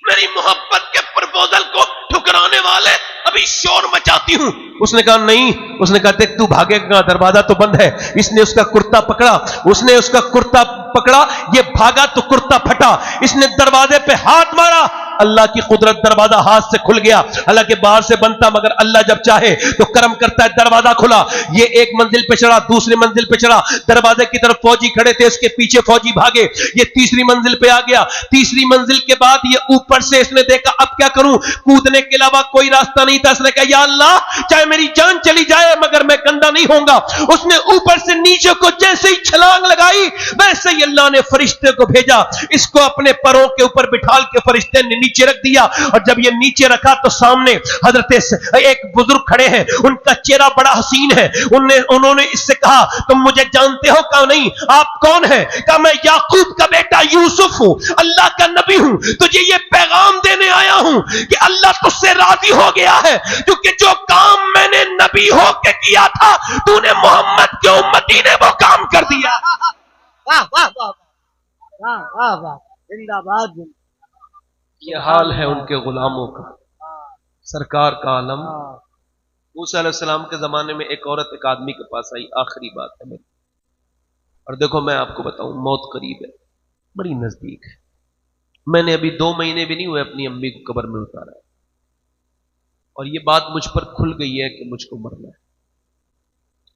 میری محبت کے پرپوزل کو ٹھکرانے والے ابھی شور مچاتی ہوں. اس نے کہا نہیں, اس نے کہا دیکھ تو بھاگے گا, دروازہ تو بند ہے. اس نے اس کا کرتا پکڑا, اس نے اس کا کرتا پکڑا, یہ بھاگا تو کرتا پھٹا, اس نے دروازے پہ ہاتھ مارا, اللہ کی قدرت دروازہ ہاتھ سے کھل گیا. حالانکہ باہر سے بنتا مگر اللہ جب چاہے تو کرم کرتا ہے, دروازہ کھلا. یہ ایک منزل پہ چڑھا, دوسری منزل پہ چڑھا, دروازے کی طرف فوجی کھڑے تھے, اس کے پیچھے فوجی بھاگے. یہ تیسری منزل پہ آ گیا, تیسری منزل کے بعد یہ اوپر سے اس نے دیکھا اب کیا کروں, کودنے کے علاوہ کوئی راستہ نہیں تھا. اس نے کہا یا اللہ چاہے میری جان چلی جائے مگر میں گندا نہیں ہوں گا. اس نے اوپر سے نیچے کو جیسے ہی چھلانگ لگائی ویسے ہی اللہ نے فرشتے کو بھیجا, اس کو اپنے پروں کے اوپر بٹھال کے فرشتے نے نیچے رکھ دیا. اور جب یہ نیچے رکھا تو سامنے حضرت ایک بزرگ کھڑے ہیں, ان کا چہرہ بڑا حسین ہے. انہوں نے اس سے کہا تم مجھے جانتے ہو؟ کہا نہیں. آپ کون ہیں؟ کہا میں یعقوب کا بیٹا یوسف ہوں, اللہ کا نبی ہوں, تجھے یہ پیغام دینے آیا ہوں کہ اللہ تجھ سے راضی ہو گیا ہے, کیونکہ جو کام میں نے نبی ہو کے کیا تھا تو نے محمد کے امتی نے وہ کام کر دیا. واہ واہ واہ واہ واہ واہ, زندہ باد. یہ حال ہے ان کے غلاموں کا. سرکار کا عالم موسیٰ علیہ السلام کے زمانے میں ایک عورت ایک آدمی کے پاس آئی. آخری بات ہے میری, اور دیکھو میں آپ کو بتاؤں موت قریب ہے, بڑی نزدیک ہے. میں نے ابھی 2 مہینے بھی نہیں ہوئے اپنی امی کو قبر میں اتارا, اور یہ بات مجھ پر کھل گئی ہے کہ مجھ کو مرنا ہے,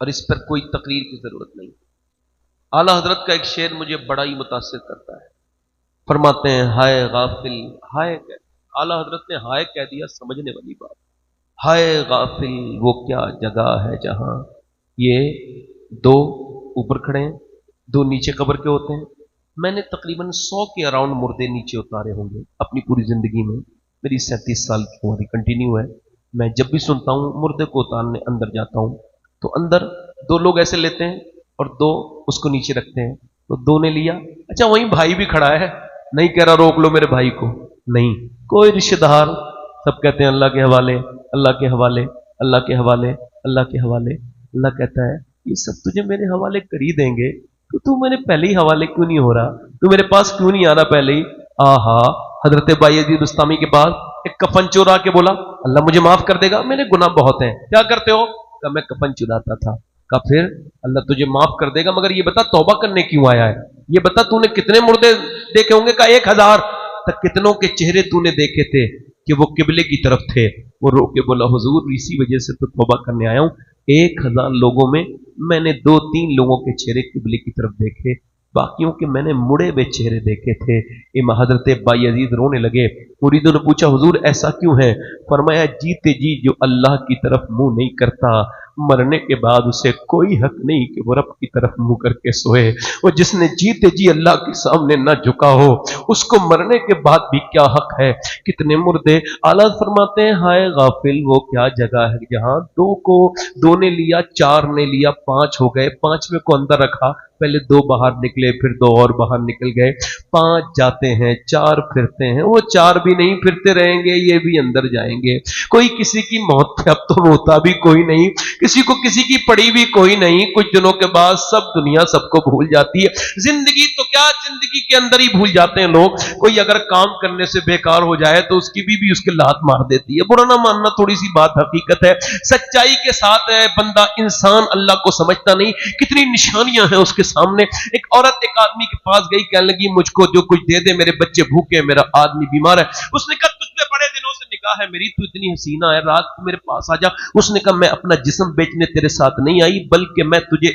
اور اس پر کوئی تقریر کی ضرورت نہیں. اعلیٰ حضرت کا ایک شعر مجھے بڑا ہی متاثر کرتا ہے. فرماتے ہیں ہائے غافل, ہائے, اعلیٰ حضرت نے ہائے کہہ دیا, سمجھنے والی بات. ہائے غافل وہ کیا جگہ ہے جہاں یہ 2 اوپر کھڑے ہیں, 2 نیچے قبر کے ہوتے ہیں. میں نے تقریباً 100 کے اراؤنڈ مردے نیچے اتارے ہوں گے اپنی پوری زندگی میں. میری 37 سال کی عمر کنٹینیو ہے. میں جب بھی سنتا ہوں مردے کو اتارنے اندر جاتا ہوں تو اندر 2 لوگ ایسے لیتے ہیں اور 2 اس کو نیچے رکھتے ہیں. تو 2 نے لیا, اچھا وہیں بھائی بھی کھڑا ہے, نہیں کہہ رہا روک لو میرے بھائی کو, نہیں, کوئی رشتہ دار, سب کہتے ہیں اللہ کے حوالے, اللہ کے حوالے, اللہ کے حوالے, اللہ کے حوالے. اللہ کہتا ہے یہ سب تجھے میرے حوالے کر ہی دیں گے, تو میرے پہلے ہی حوالے کیوں نہیں ہو رہا, تو میرے پاس کیوں نہیں آ رہا پہلے ہی. آہا, حضرت بایزید بستامی کے پاس ایک کفن چور آ کے بولا اللہ مجھے معاف کر دے گا, میرے گناہ بہت ہیں. کیا کرتے ہو؟ کہ میں کفن چراتا تھا. کہ پھر اللہ تجھے معاف کر دے گا, مگر یہ بتا توبہ کرنے کیوں آیا ہے, یہ بتا تو نے کتنے مردے دیکھے ہوں گے. کہ 1000 تک. کتنوں کے چہرے تو نے دیکھے تھے کہ وہ قبلے کی طرف تھے. وہ رو کے بولا حضور اسی وجہ سے تو توبہ کرنے آیا ہوں. 1000 لوگوں میں نے 2-3 لوگوں کے چہرے قبلے کی طرف دیکھے, باقیوں کے میں نے مڑے ہوئے چہرے دیکھے تھے. حضرت بایزید رونے لگے. مریدوں نے پوچھا حضور ایسا کیوں ہے؟ فرمایا جیتے جی جو اللہ کی طرف منہ نہیں کرتا, مرنے کے بعد اسے کوئی حق نہیں کہ وہ رب کی طرف منہ کر کے سوئے. وہ جس نے جیتے جی اللہ کے سامنے نہ جھکا ہو اس کو مرنے کے بعد بھی کیا حق ہے. کتنے مردے. اعلیٰ فرماتے ہیں ہائے غافل وہ کیا جگہ ہے جہاں 2 نے لیا, 4 نے لیا, 5 ہو گئے, 5ویں کو اندر رکھا. پہلے 2 باہر نکلے, پھر 2 اور باہر نکل گئے, 5 جاتے ہیں, 4 پھرتے ہیں. وہ 4 بھی نہیں پھرتے رہیں گے, یہ بھی اندر جائیں گے. کوئی کسی کی موت پہ اب تو روتا بھی کوئی نہیں, کسی کو کسی کی پڑی بھی کوئی نہیں. کچھ دنوں کے بعد سب دنیا سب کو بھول جاتی ہے. زندگی تو کیا, زندگی کے اندر ہی بھول جاتے ہیں لوگ. کوئی اگر کام کرنے سے بیکار ہو جائے تو اس کی بھی اس کے لات مار دیتی ہے. برا نہ ماننا, تھوڑی سی بات حقیقت ہے. سچائی کے ساتھ ہے بندہ, انسان اللہ کو سمجھتا نہیں. کتنی نشانیاں ہیں اس کے سامنے. ایک عورت ایک آدمی کے پاس گئی, کہنے لگی مجھ کو جو کچھ دے دے, میرے بچے بھوکے, میرا آدمی بیمار ہے. اس نے کہا تجھ پہ بڑے دنوں से निकाह है मेरी, तू इतनी हसीना है, रात को मेरे पास आ जा। उसने कहा मैं अपना जिस्म बेचने तेरे साथ नहीं आई, बल्कि मैं तुझे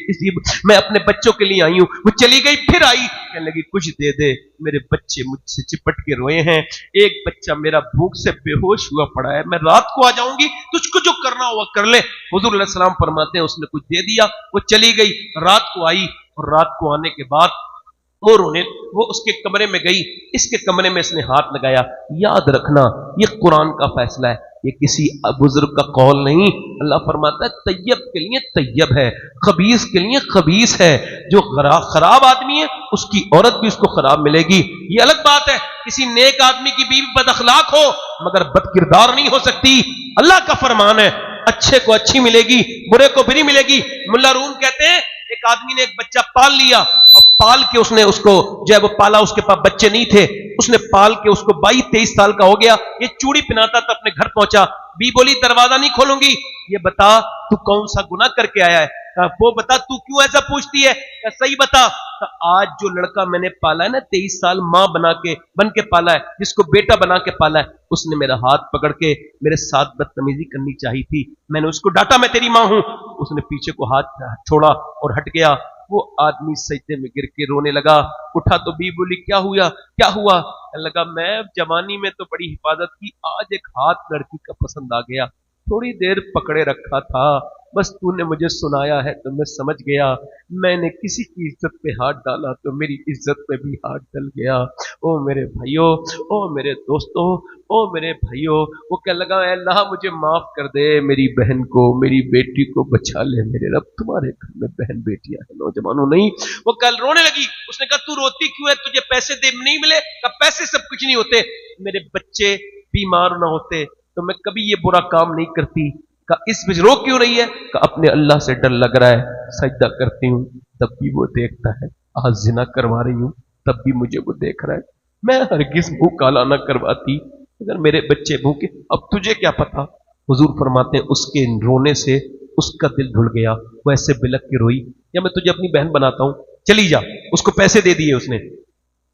मैं अपने बच्चों के लिए आई हूं। वो चली गई, फिर आई, कहने लगी कुछ दे दे, मेरे बच्चे मुझसे चिपट के रोए हैं, एक बच्चा मेरा भूख से बेहोश हुआ पड़ा है, मैं रात को आ जाऊंगी, तुझको जो करना हुआ कर ले। हुजूर अलैहि सलाम फरमाते हैं उसने कुछ दे दिया, वो चली गई, रात को आई, और रात को आने के बाद वो उसके कमरे में गई, इसके कमरे में इसने हाथ लगाया। याद रखना ये कुरान का फैसला है, ये किसी बुजुर्ग का कौल नहीं। अल्लाह फरमाता है तैयब के लिए तैयब है, खबीस के लिए खबीस है। जो खराब आदमी है उसकी औरत भी उसको खराब मिलेगी। ये अलग बात है किसी नेक आदमी की बीवी बदअखलाक हो मगर बदकिरदार नहीं हो सकती। अल्लाह का फरमान है अच्छे को अच्छी मिलेगी, बुरे को बुरी मिलेगी। मुल्ला रूम कहते हैं एक आदमी ने एक बच्चा पाल लिया, और पाल के उसने उसको जो है वो पाला, उसके पास बच्चे नहीं थे, उसने पाल के उसको 22-23 साल का हो गया, ये चूड़ी पहनाता था, अपने घर पहुंचा, बी बोली दरवाजा नहीं खोलूंगी, ये बता तू कौन सा गुनाह करके आया है। वो बता तू क्यों ऐसा पूछती है, सही बता। आज जो लड़का मैंने पाला है ना, 23 साल मां बन के पाला है, जिसको बेटा बना के पाला है, उसने मेरा हाथ पकड़ के मेरे साथ बदतमीजी करनी चाहिए थी, मैंने उसको डांटा, मैं तेरी मां हूं। उसने पीछे को हाथ छोड़ा और हट गया। वो आदमी सजदे में गिर के रोने लगा, उठा तो बी बोली क्या हुआ क्या हुआ। लगा मैं जवानी में तो बड़ी हिफाजत की, आज एक हाथ लड़की का पसंद आ गया, थोड़ी देर पकड़े रखा था, बस तूने मुझे सुनाया है तो मैं समझ गया, मैंने किसी की इज्जत पे हाथ डाला तो मेरी इज्जत पे भी हाथ डल गया। ओ मेरे भाइयों, ओ मेरे दोस्तों, ओ मेरे भाइयों, वो क्या लगा अल्लाह मुझे माफ कर दे, मेरी बहन को मेरी बेटी को बचा ले मेरे रब, तुम्हारे घर में बहन बेटियां हैं नौजवानों नहीं। वो कल रोने लगी, उसने कहा तू रोती क्यों है, तुझे पैसे दे नहीं मिले? कहा पैसे सब कुछ नहीं होते, मेरे बच्चे बीमार ना होते तो मैं कभी ये बुरा काम नहीं करती। का इस बीच रो क्यों रही है? का अपने अल्लाह से डर लग रहा है, सजदा करती हूं तब भी वो देखता है, आज जिना करवा रही हूं तब भी मुझे वो देख रहा है, मैं हरगिज मुंह काला ना करवाती अगर मेरे बच्चे भूखे। अब तुझे क्या पता, हुजूर फरमाते हैं उसके रोने से उसका दिल धुल गया, वो ऐसे बिलक के रोई, या मैं तुझे अपनी बहन बनाता हूं, चली जा। उसको पैसे दे दिए उसने,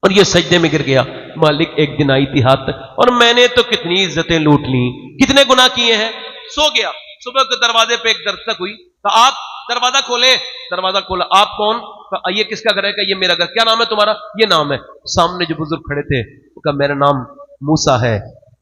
और ये सजदे में गिर गया। मालिक एक दिन आई थी हाथ तक, और मैंने तो कितनी इज्जतें लूट ली, कितने गुनाह किए हैं। सो गया, सुबह के दरवाजे पे एक दस्तक हुई, तो आप दरवाजा खोले, दरवाजा खोला, आप कौन? तो ये किसका घर है? का ये मेरा घर। क्या नाम है तुम्हारा? ये नाम है। सामने जो बुजुर्ग खड़े थे वो कहा मेरा नाम मूसा है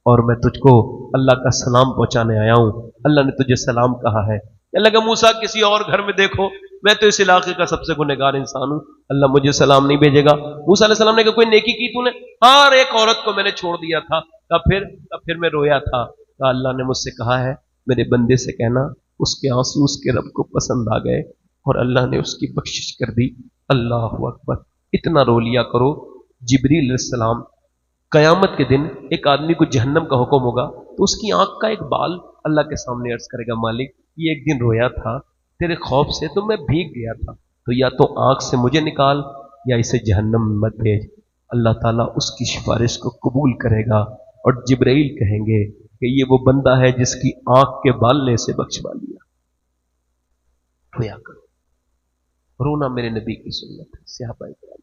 और मैं तुझको अल्लाह का सलाम पहुंचाने आया हूं, अल्लाह ने तुझे सलाम कहा है। लगा मूसा किसी और घर में देखो, मैं तो इस इलाके का सबसे गुनहगार इंसान हूं, अल्लाह मुझे सलाम नहीं भेजेगा। मूसा अलैहि सलाम ने कहा कोई नेकी की तूने? हाँ, एक औरत को मैंने छोड़ दिया था। तब फिर मैं रोया था। अल्लाह ने मुझसे कहा है मेरे बंदे से कहना उसके आंसू उसके रब को पसंद आ गए और अल्लाह ने उसकी बख्शिश कर दी। अल्लाह अकबर। इतना रो लिया करो। जिब्रील अलैहिस्सलाम कयामत के दिन एक आदमी को जहन्नम का हुक्म होगा तो उसकी आंख का एक बाल अल्लाह के सामने अर्ज करेगा, मालिक ये एक दिन रोया था तेरे खौफ से तो मैं भीग गया था, तो या तो आंख से मुझे निकाल या इसे जहन्नम में मत भेज। अल्लाह ताला उसकी सिफारिश को कबूल करेगा और जिब्राइल कहेंगे कि ये वो बंदा है जिसकी आंख के बाल ने इसे बख्शवा लिया। रोया करो। रोना मेरे नबी की सुन्नत है, सहाबा इकराम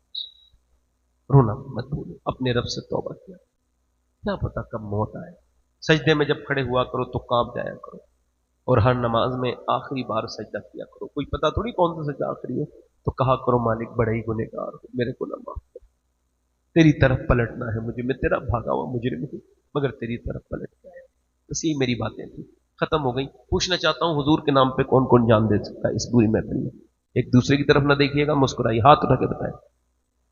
रोना मत भूलो, अपने रब से तौबा किया, क्या पता कब मौत आए। सजदे में जब खड़े हुआ करो तो कांप जाया करो, और हर नमाज में आखिरी बार सजदा किया करो, कोई पता थोड़ी कौन सा सजदा आखिरी है, तो कहा करो मालिक बड़ा ही गुनहगार हो, मेरे को ना माफ कर, तेरी तरफ पलटना है मुझे, मैं तेरा भागा हुआ मुजरिम हूं मगर तेरी तरफ पलट गया है। बस यही मेरी बातें थी, खत्म हो गई। पूछना चाहता हूं हुजूर के नाम पे कौन कौन जान दे सकता है इस बुरी महफिल में? एक दूसरे की तरफ ना देखिएगा, मुस्कुराइए, हाथ उठा के बताएं,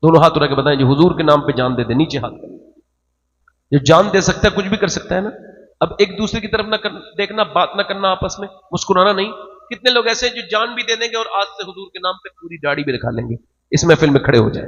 दोनों हाथ उठा के बताएं जो हुजूर के नाम पे जान दे दे, नीचे हाथ करें। जो जान दे सकता है कुछ भी कर सकता है ना। अब एक दूसरे की तरफ ना देखना, बात ना करना, आपस में मुस्कुराना नहीं। कितने लोग ऐसे हैं जो जान भी दे देंगे और आज से हुजूर के नाम पे पूरी दाढ़ी भी रखा लेंगे, इस महफिल में खड़े हो जाए।